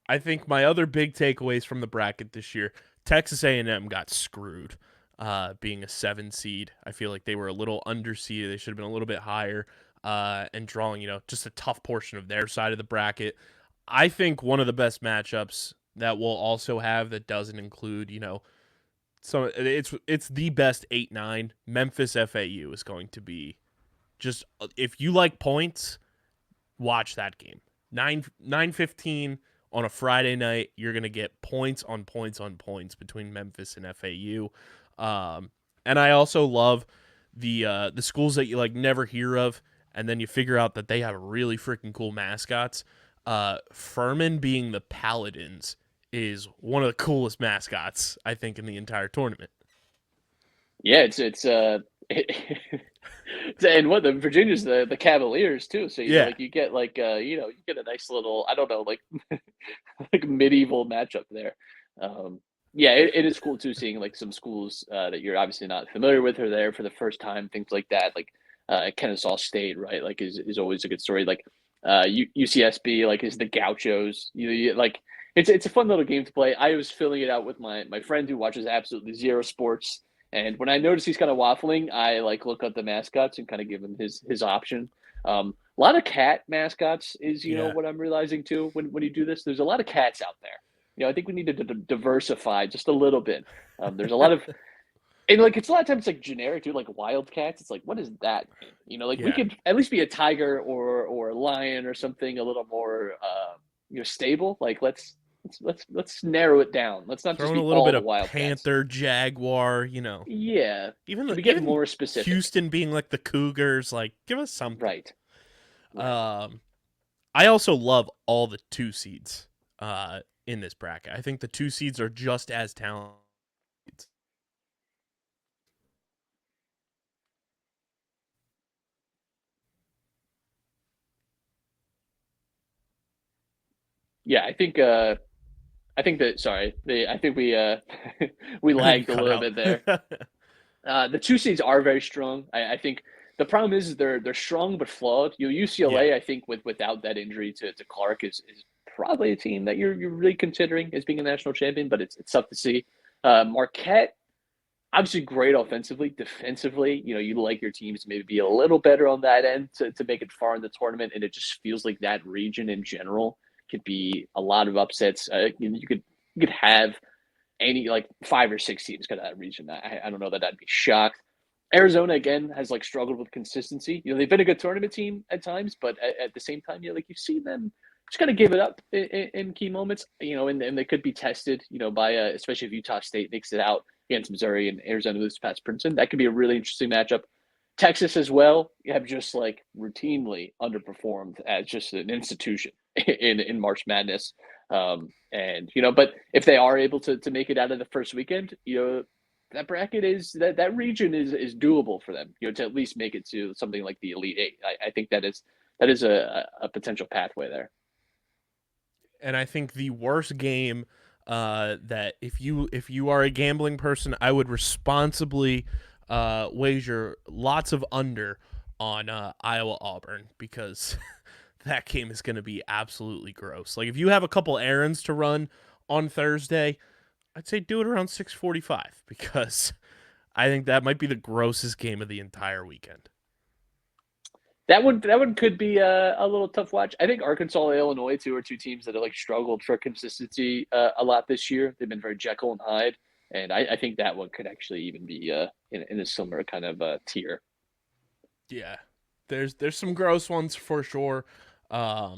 I think my other big takeaways from the bracket this year, Texas A&M got screwed being a 7 seed. I feel like they were a little underseeded. They should have been a little bit higher and drawing, just a tough portion of their side of the bracket. I think one of the best matchups that we'll also have that doesn't include, so it's the best 8-9. Memphis FAU is going to be just, if you like points, watch that game. 9:15 on a Friday night, you're gonna get points on points on points between Memphis and FAU. And I also love the schools that you like never hear of, and then you figure out that they have really freaking cool mascots. Furman being the Paladins is one of the coolest mascots I think in the entire tournament. Yeah, it's and what the Virginia's the Cavaliers too. So you get you get a nice little, I don't know, like like medieval matchup there. Yeah, it is cool too seeing like some schools that you're obviously not familiar with are there for the first time, things like that. Like Kennesaw State, right? Like is always a good story. Like UCSB, like is the Gauchos. Like it's a fun little game to play. I was filling it out with my friend who watches absolutely zero sports. And when I notice he's kind of waffling, I like look up the mascots and kind of give him his option. A lot of cat mascots is what I'm realizing too when you do this. There's a lot of cats out there. I think we need to diversify just a little bit. There's a lot of, and like it's a lot of times like generic, dude, like wildcats. It's like, what does that mean? We could at least be a tiger or a lion or something a little more stable. Like let's narrow it down. Let's not just be a little all bit the of wildcats. Panther, Jaguar, Yeah, even we get more specific. Houston being like the Cougars, like give us something. Right. I also love all the 2 seeds in this bracket. I think the 2 seeds are just as talented. Yeah, I think I think that I think we we You lagged a cut little out. bit there. The two seeds are very strong. I think the problem is they're strong but flawed. Yeah. UCLA, I think without that injury to Clark is probably a team that you're really considering as being a national champion, but it's tough to see. Marquette, obviously great offensively, defensively. You'd like your teams to maybe be a little better on that end to make it far in the tournament, and it just feels like that region in general could be a lot of upsets. You could have any like 5 or 6 teams go to that region. I don't know that I'd be shocked. Arizona again has like struggled with consistency. They've been a good tournament team at times, but at the same time, like you've seen them just kind of give it up in key moments. And they could be tested. By especially if Utah State makes it out against Missouri and Arizona loses past Princeton. That could be a really interesting matchup. Texas as well have just like routinely underperformed as just an institution in March Madness. But if they are able to make it out of the first weekend, that bracket that region is doable for them, to at least make it to something like the Elite Eight. I think that is a potential pathway there. And I think the worst game that if you are a gambling person, I would responsibly wager lots of under on Iowa Auburn, because that game is going to be absolutely gross. Like if you have a couple errands to run on Thursday, I'd say do it around 6:45, because I think that might be the grossest game of the entire weekend. That one could be a little tough watch. I think Arkansas and Illinois too are two teams that have like struggled for consistency a lot this year. They've been very Jekyll and Hyde, and I think that one could actually even be in a similar kind of tier. Yeah, there's some gross ones for sure, but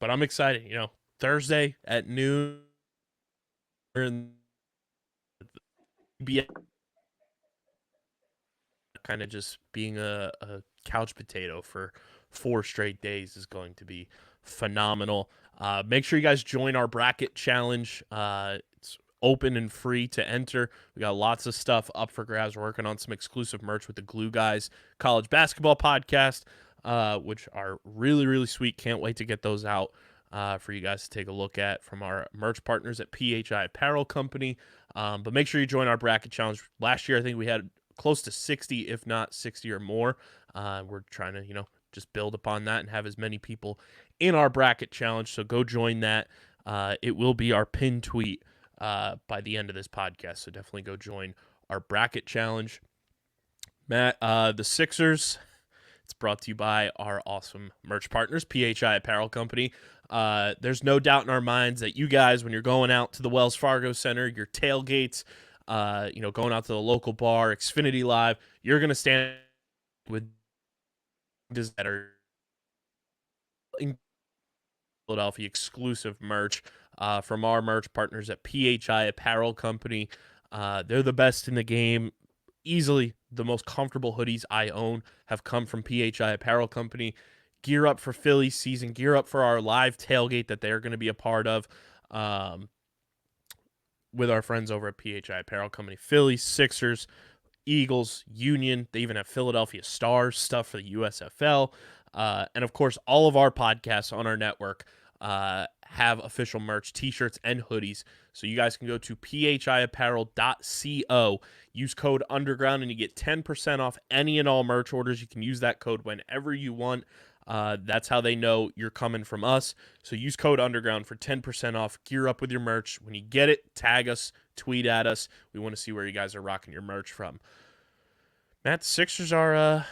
I'm excited. Thursday at noon, be kind of just being a couch potato for 4 straight days is going to be phenomenal. Make sure you guys join our bracket challenge. It's open and free to enter. We got lots of stuff up for grabs. We're working on some exclusive merch with the Glue Guys College Basketball Podcast, which are really, really sweet. Can't wait to get those out for you guys to take a look at from our merch partners at PHI Apparel Company. But make sure you join our bracket challenge. Last year, I think we had close to 60, if not 60 or more. We're trying to, just build upon that and have as many people in our bracket challenge. So go join that. It will be our pin tweet by the end of this podcast. So definitely go join our bracket challenge. Matt, the Sixers, it's brought to you by our awesome merch partners, PHI Apparel Company. There's no doubt in our minds that you guys, when you're going out to the Wells Fargo Center, your tailgates, going out to the local bar, Xfinity Live, you're going to stand with that are in Philadelphia exclusive merch from our merch partners at PHI Apparel Company. They're the best in the game. Easily the most comfortable hoodies I own have come from PHI Apparel Company. Gear up for Phillies season. Gear up for our live tailgate that they're going to be a part of with our friends over at PHI Apparel Company. Phillies, Sixers, Eagles, Union. They even have Philadelphia Stars stuff for the USFL. And, of course, all of our podcasts on our network have official merch, T-shirts, and hoodies. So you guys can go to phiapparel.co, use code Underground, and you get 10% off any and all merch orders. You can use that code whenever you want. That's how they know you're coming from us. So use code Underground for 10% off. Gear up with your merch. When you get it, tag us, tweet at us. We want to see where you guys are rocking your merch from. Matt, the Sixers are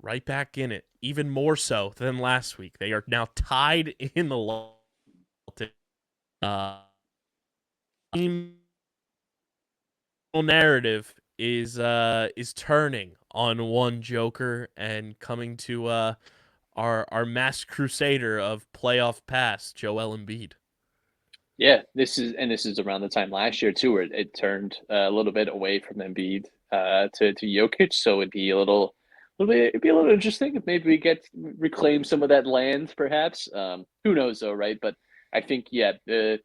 right back in it, even more so than last week. They are now tied in the narrative is turning on one Joker and coming to our masked crusader of playoff past, Joel Embiid. Yeah, this is around the time last year too, where it turned a little bit away from Embiid to Jokic. So it'd be a little interesting if maybe we reclaim some of that land, perhaps. Who knows though, right? But I think it's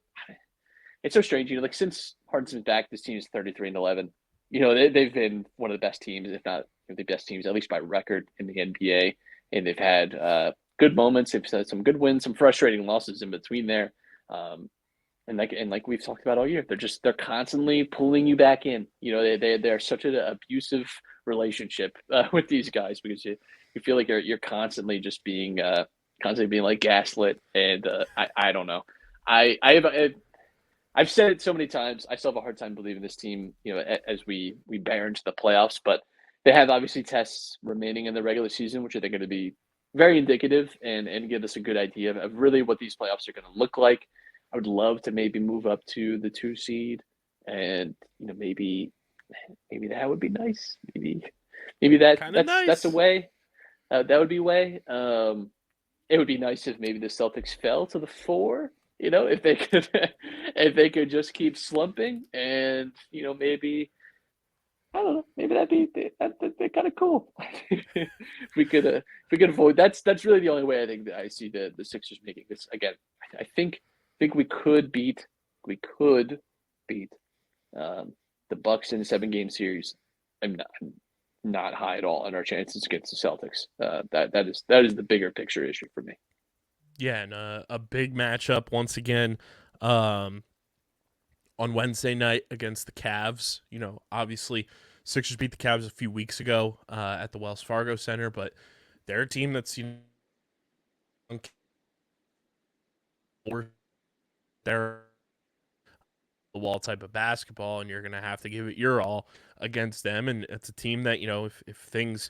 so strange. Like since Harden's been back, this team is 33-11. They've been one of the best teams, if not the best teams, at least by record in the NBA. And they've had good moments. They've had some good wins, some frustrating losses in between there. and like we've talked about all year, they're constantly pulling you back in. They're such an abusive relationship with these guys because you feel like you're constantly being like gaslit, and I don't know. I've said it so many times. I still have a hard time believing this team, as we bear into the playoffs. But they have obviously tests remaining in the regular season, which I think are going to be very indicative and give us a good idea of really what these playoffs are going to look like. I would love to maybe move up to the 2 seed, and maybe that would be nice. Maybe Kind of that's a nice. way. That would be a way. It would be nice if maybe the Celtics fell to the 4. If they could, if they could just keep slumping, and maybe I don't know, maybe that'd kind of cool. If we could avoid that's really the only way I think that I see the Sixers making this again. I think we could beat um, the Bucks in a 7-game series. I'm not high at all on our chances against the Celtics. That is the bigger picture issue for me. Yeah, and a big matchup once again um, on Wednesday night against the Cavs. Obviously, Sixers beat the Cavs a few weeks ago at the Wells Fargo Center, but they're a team that's they're the wall type of basketball, and you're going to have to give it your all against them. And it's a team that if things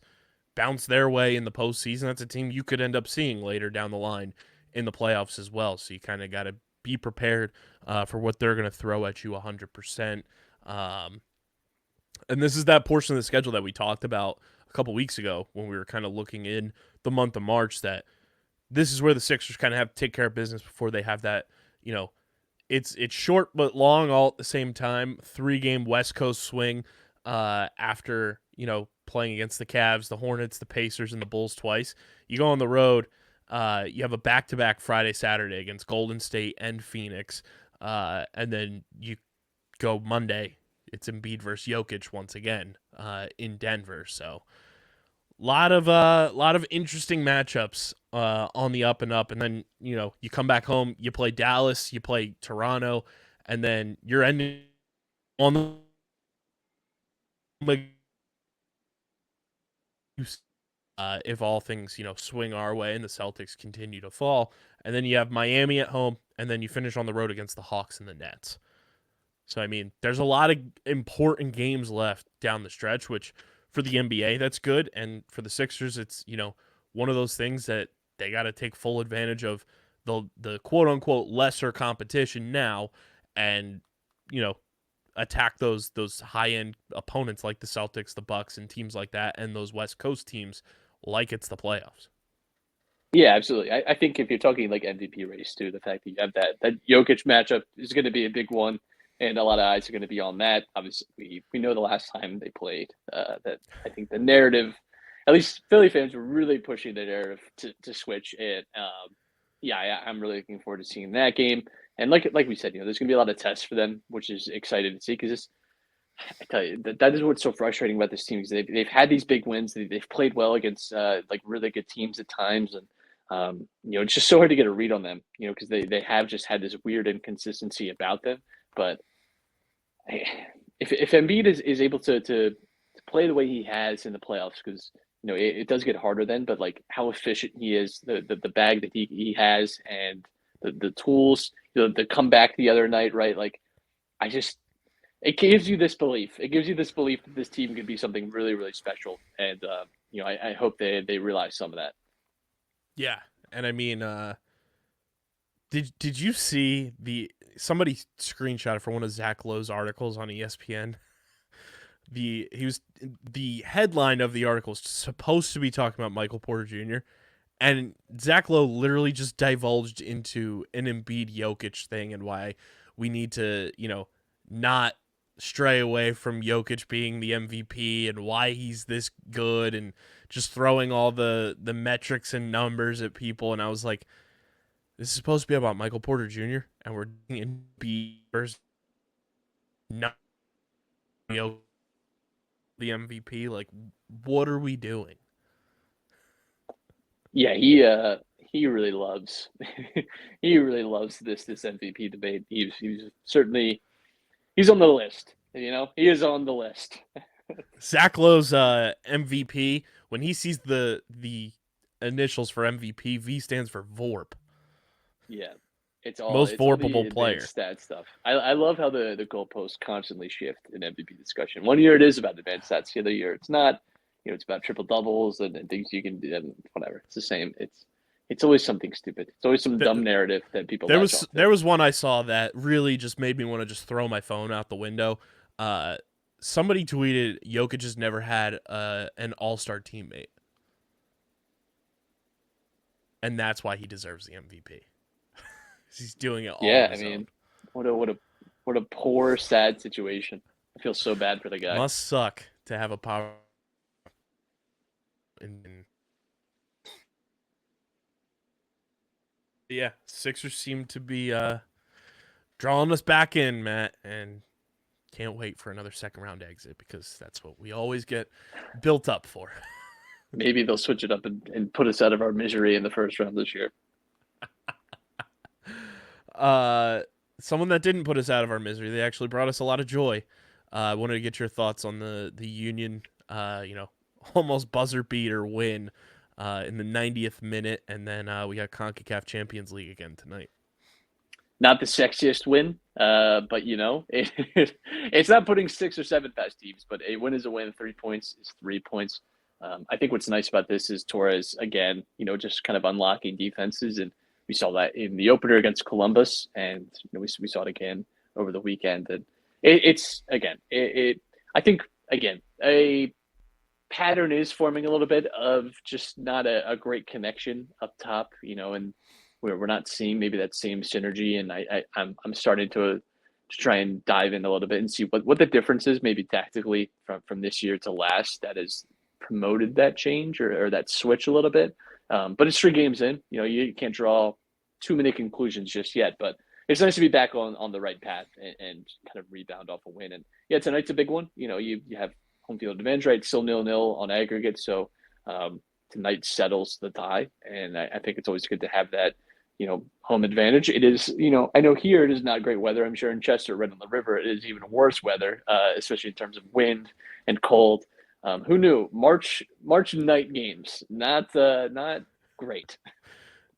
bounce their way in the postseason, that's a team you could end up seeing later down the line in the playoffs as well. So you kind of got to be prepared for what they're going to throw at you 100%. And this is that portion of the schedule that we talked about a couple weeks ago when we were kind of looking in the month of March, that this is where the Sixers kind of have to take care of business before they have that, it's short but long all at the same time. 3-game West Coast swing after, playing against the Cavs, the Hornets, the Pacers, and the Bulls twice. You go on the road. You have a back-to-back Friday, Saturday against Golden State and Phoenix. And then you go Monday. It's Embiid versus Jokic once again in Denver. So lot of interesting matchups on the up and up, and then you come back home, you play Dallas, you play Toronto, and then you're ending on the if all things swing our way and the Celtics continue to fall, and then you have Miami at home, and then you finish on the road against the Hawks and the Nets. So I mean, there's a lot of important games left down the stretch, which for the NBA that's good, and for the Sixers it's one of those things that they got to take full advantage of the quote unquote lesser competition now, and attack those high end opponents like the Celtics, the Bucks, and teams like that, and those West Coast teams like it's the playoffs. Yeah, absolutely. I think if you're talking like MVP race too, the fact that you have that Jokic matchup is going to be a big one, and a lot of eyes are going to be on that. Obviously, we know the last time they played that I think the narrative, at least Philly fans were really pushing the narrative to switch it. I'm really looking forward to seeing that game. And like we said, there's going to be a lot of tests for them, which is exciting to see because I tell you that is what's so frustrating about this team is they've had these big wins. They've played well against like really good teams at times, and it's just so hard to get a read on them. Because they have just had this weird inconsistency about them. But if Embiid is able to play the way he has in the playoffs, because it does get harder then. But like how efficient he is, the bag that he has, and the tools, the comeback the other night, right? Like I just it gives you this belief. It gives you this belief that this team could be something really, really special. And I hope they realize some of that. Yeah, and I mean, did you see somebody screenshot from one of Zach Lowe's articles on ESPN? The headline of the article is supposed to be talking about Michael Porter Jr. and Zach Lowe literally just divulged into an Embiid Jokic thing and why we need to not stray away from Jokic being the MVP and why he's this good, and just throwing all the metrics and numbers at people. And I was like, this is supposed to be about Michael Porter Jr. and we're doing Embiid versus not the MVP. Like, what are we doing? Yeah, he really loves he really loves this MVP debate. He's certainly he's on the list. You know, he is on the list. Zach Lowe's MVP, when he sees the initials for MVP, V stands for VORP. Yeah, Most it's all the VORPable player. advanced stat stuff. I love how the goalposts constantly shift in MVP discussion. One year it is about advanced stats, the other year it's not. You know, it's about triple doubles and things you can do and whatever. It's the same. It's always something stupid. It's always some dumb narrative that people latch on to. There was one I saw that really just made me want to just throw my phone out the window. Somebody tweeted Jokic has never had an all-star teammate, and that's why he deserves the MVP. He's doing it all. Yeah, on his own. what a poor, sad situation. I feel so bad for the guy. Must suck to have a power. Yeah, Sixers seem to be drawing us back in, Matt, and can't wait for another second round exit because that's what we always get built up for. Maybe they'll switch it up and put us out of our misery in the first round this year. Someone that didn't put us out of our misery, they actually brought us a lot of joy. I wanted to get your thoughts on the Union, almost buzzer beater win in the 90th minute, and then we got CONCACAF Champions League again tonight. Not the sexiest win, but it's not putting 6 or 7 past teams, but a win is a win. 3 points is 3 points. I think what's nice about this is Torres, again, just kind of unlocking defenses. And we saw that in the opener against Columbus, and we saw it again over the weekend. And I think, again, a pattern is forming a little bit of just not a great connection up top, and we're not seeing maybe that same synergy. And I'm starting to try and dive in a little bit and see what the difference is maybe tactically from this year to last that has promoted that change or that switch a little bit. But it's 3 games in, you can't draw too many conclusions just yet, but it's nice to be back on the right path and kind of rebound off a win. And yeah, tonight's a big one. You have home field advantage, right? Still 0-0 on aggregate. So tonight settles the tie. And I think it's always good to have that, home advantage. It is, I know here it is not great weather. I'm sure in Chester, right on the river, it is even worse weather, especially in terms of wind and cold. Who knew? March night games, not great.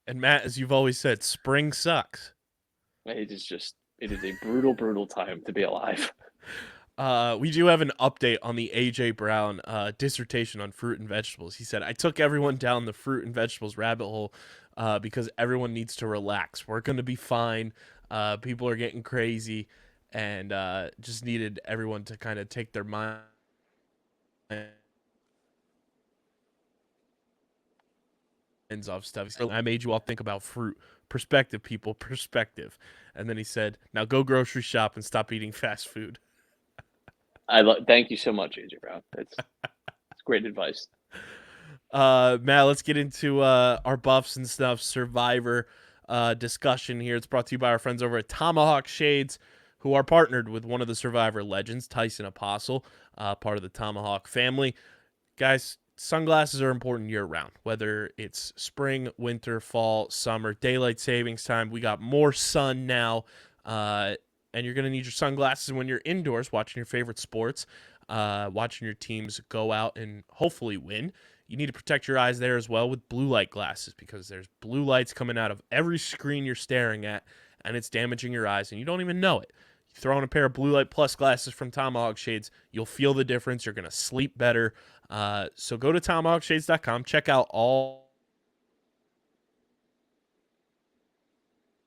And Matt, as you've always said, spring sucks. It is a brutal time to be alive. We do have an update on the A.J. Brown dissertation on fruit and vegetables. He said, I took everyone down the fruit and vegetables rabbit hole because everyone needs to relax. We're going to be fine. People are getting crazy, and just needed everyone to kind of take their mind off stuff. He said, I made you all think about fruit. Perspective, people, perspective. And then he said, now go grocery shop and stop eating fast food. Thank you so much, AJ Brown. It's great advice. Matt, let's get into our buffs and stuff. Survivor discussion here. It's brought to you by our friends over at Tomahawk Shades, who are partnered with one of the Survivor legends, Tyson Apostle, part of the Tomahawk family. Guys, sunglasses are important year-round, whether it's spring, winter, fall, summer, daylight savings time. We got more sun now, and you're going to need your sunglasses when you're indoors watching your favorite sports, watching your teams go out and hopefully win. You need to protect your eyes there as well with blue light glasses because there's blue lights coming out of every screen you're staring at, and it's damaging your eyes, and you don't even know it. You throw on a pair of blue light plus glasses from Tomahawk Shades, you'll feel the difference. You're going to sleep better. So go to tomahawkshades.com. Check out all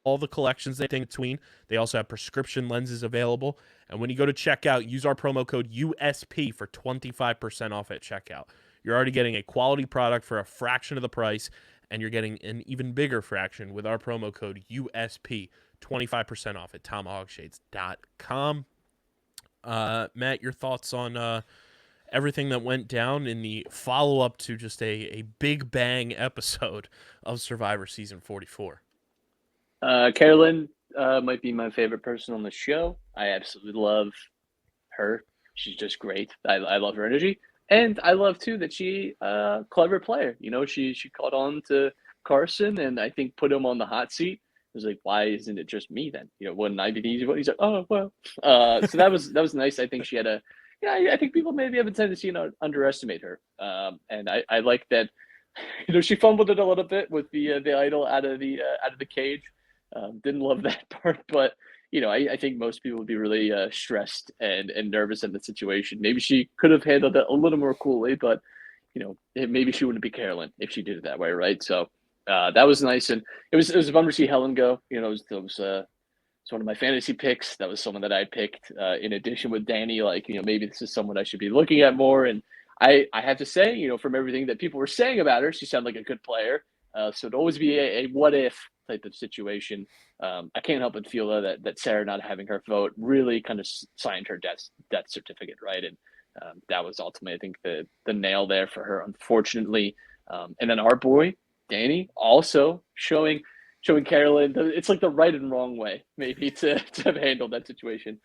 the collections they think between. They also have prescription lenses available. And when you go to checkout, use our promo code USP for 25% off at checkout. You're already getting a quality product for a fraction of the price, and you're getting an even bigger fraction with our promo code USP, 25% off at tomahawkshades.com. Matt, your thoughts on everything that went down in the follow-up to just a big bang episode of Survivor Season 44? Carolyn might be my favorite person on the show. I absolutely love her. She's just great. I love her energy. And I love, too, that she clever player. She caught on to Carson and I think put him on the hot seat. I was like, why isn't it just me then? Wouldn't I be the easy one? He's like, oh well. So that was nice. I think she had I think people maybe have a tendency to underestimate her. And I like that. She fumbled it a little bit with the idol out of the cage. Didn't love that part, but I think most people would be really stressed and nervous in the situation. Maybe she could have handled it a little more coolly, but maybe she wouldn't be Carolyn if she did it that way, right? So that was nice, and it was a bummer to see Helen go. It's one of my fantasy picks. That was someone that I picked in addition with Danny. Like, maybe this is someone I should be looking at more. And I have to say, from everything that people were saying about her, she sounded like a good player. So it'd always be a what if type of situation. I can't help but feel though that Sarah not having her vote really kind of signed her death certificate, right? And that was ultimately, I think, the nail there for her, unfortunately. And then our boy Danny also showing Carolyn it's like the right and wrong way maybe to have handled that situation.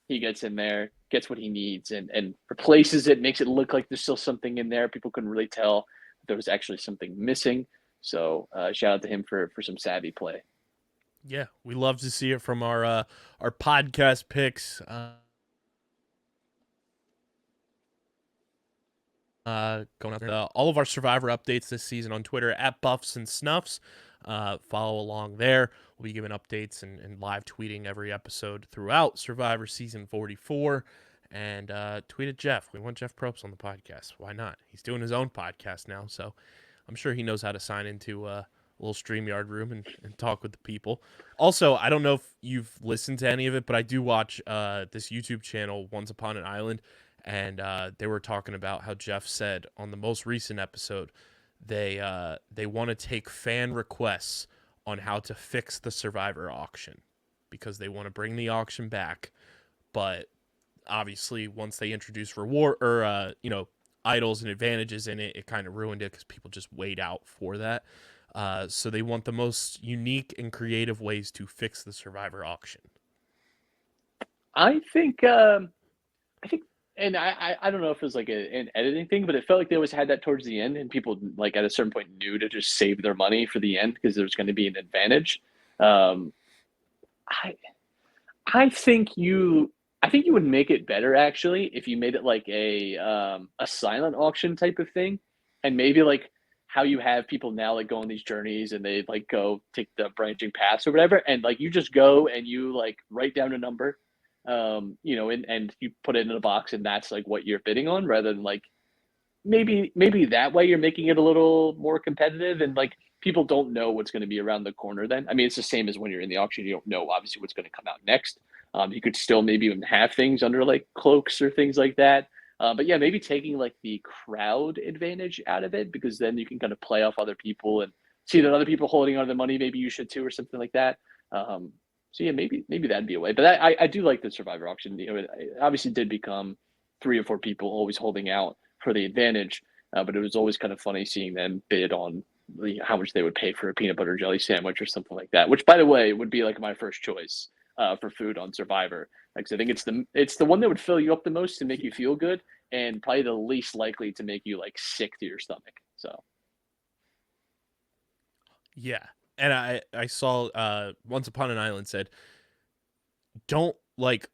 He gets in there, gets what he needs, and replaces it, makes it look like there's still something in there. People couldn't really tell there was actually something missing. So shout out to him for some savvy play. Yeah, we love to see it from our podcast picks. Going out there. All of our Survivor updates this season on Twitter at Buffs and Snuffs. Follow along there. We'll be giving updates and live tweeting every episode throughout Survivor Season 44. And tweet at Jeff. We want Jeff Probst on the podcast. Why not? He's doing his own podcast now, so I'm sure he knows how to sign into a little StreamYard room and talk with the people. Also, I don't know if you've listened to any of it, but I do watch this YouTube channel, Once Upon an Island, and they were talking about how Jeff said on the most recent episode they want to take fan requests on how to fix the Survivor auction because they want to bring the auction back, but obviously once they introduce reward or idols and advantages in it, it kind of ruined it because people just wait out for that. So they want the most unique and creative ways to fix the Survivor auction. I think, and I don't know if it was like an editing thing, but it felt like they always had that towards the end, and people like at a certain point knew to just save their money for the end because there was going to be an advantage. I think you would make it better actually if you made it like a silent auction type of thing, and maybe like how you have people now like go on these journeys and they like go take the branching paths or whatever, and like you just go and you like write down a number, and you put it in a box and that's like what you're bidding on, rather than like maybe that way you're making it a little more competitive, and like people don't know what's going to be around the corner then. I mean, it's the same as when you're in the auction, you don't know obviously what's going to come out next. You could still maybe even have things under like cloaks or things like that. But yeah, maybe taking like the crowd advantage out of it, because then you can kind of play off other people and see that other people holding on to the money. Maybe you should too, or something like that. So yeah, maybe that'd be a way. But I do like the Survivor auction. It obviously did become 3 or 4 people always holding out for the advantage, but it was always kind of funny seeing them bid on how much they would pay for a peanut butter jelly sandwich or something like that. Which, by the way, would be like my first choice for food on Survivor. Like, I think it's the one that would fill you up the most to make you feel good, and probably the least likely to make you like sick to your stomach. So yeah. And I saw Once Upon an Island said, don't like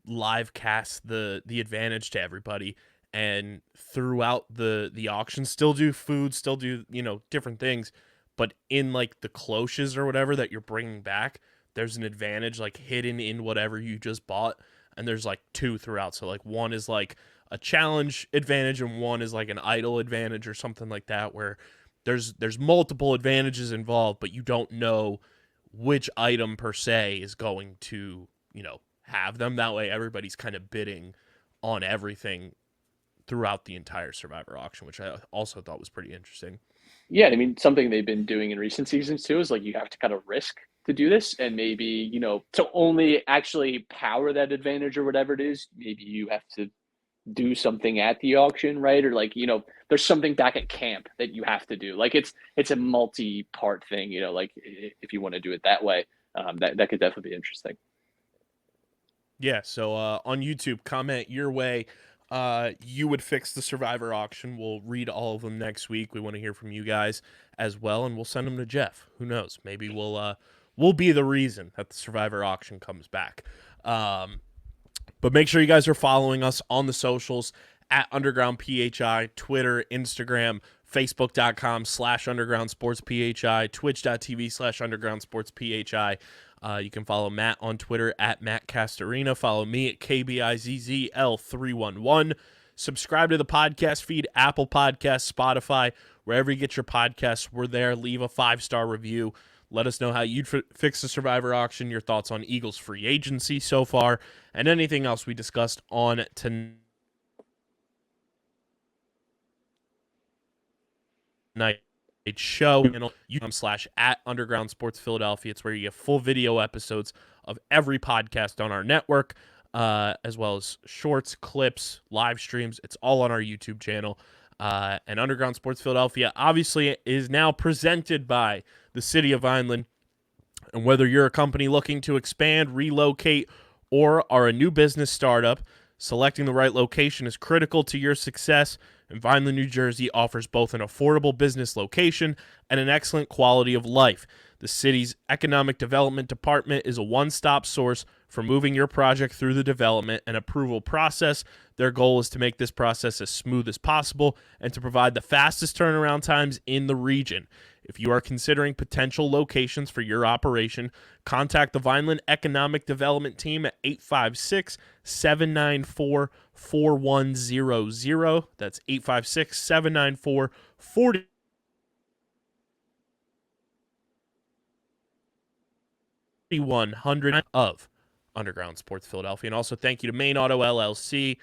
live cast the advantage to everybody, and throughout the auction still do food, still do different things, but in like the cloches or whatever that you're bringing back, there's an advantage like hidden in whatever you just bought, and there's like 2 throughout. So like one is like a challenge advantage and one is like an idol advantage or something like that, where there's multiple advantages involved, but you don't know which item per se is going to, have them. That way everybody's kind of bidding on everything throughout the entire Survivor auction, which I also thought was pretty interesting. yeah, I mean, something they've been doing in recent seasons too is like you have to kind of risk to do this, and maybe to only actually power that advantage or whatever it is, maybe you have to do something at the auction, right? Or like there's something back at camp that you have to do. Like it's a multi-part thing, like if you want to do it that way, that could definitely be interesting. Yeah, so on YouTube, comment your way you would fix the Survivor auction. We'll read all of them next week. We want to hear from you guys as well, and we'll send them to Jeff. Who knows? Maybe we'll be the reason that the Survivor auction comes back. But make sure you guys are following us on the socials at Underground PHI, Twitter, Instagram, Facebook.com/Underground Sports PHI, Twitch.tv/Underground Sports PHI. You can follow Matt on Twitter at Matt Castorina. Follow me at KBIZZL311. Subscribe to the podcast feed, Apple Podcasts, Spotify, wherever you get your podcasts. We're there. Leave a 5-star review. Let us know how you'd fix the Survivor auction, your thoughts on Eagles free agency so far, and anything else we discussed on tonight's show. YouTube.com/at Underground Sports Philadelphia. It's where you get full video episodes of every podcast on our network, as well as shorts, clips, live streams. It's all on our YouTube channel. And Underground Sports Philadelphia obviously is now presented by the City of Vineland. And whether you're a company looking to expand, relocate, or are a new business startup, selecting the right location is critical to your success. And Vineland, New Jersey offers both an affordable business location and an excellent quality of life. The city's economic development department is a one-stop source for moving your project through the development and approval process. Their goal is to make this process as smooth as possible and to provide the fastest turnaround times in the region. If you are considering potential locations for your operation, contact the Vineland Economic Development Team at 856-794-4100. That's 856-794-4100 of Underground Sports Philadelphia. And also thank you to Main Auto LLC,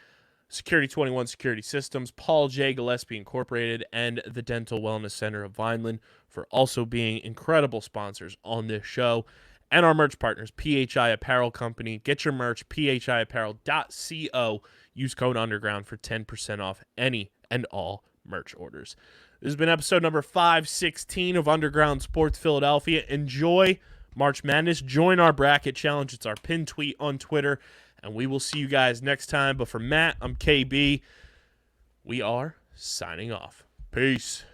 Security 21 Security Systems, Paul J. Gillespie Incorporated, and the Dental Wellness Center of Vineland for also being incredible sponsors on this show. And our merch partners, PHI Apparel Company. Get your merch, phiapparel.co. Use code Underground for 10% off any and all merch orders. This has been episode number 516 of Underground Sports Philadelphia. Enjoy March Madness. Join our bracket challenge. It's our pin tweet on Twitter. And we will see you guys next time. But for Matt, I'm KB. We are signing off. Peace.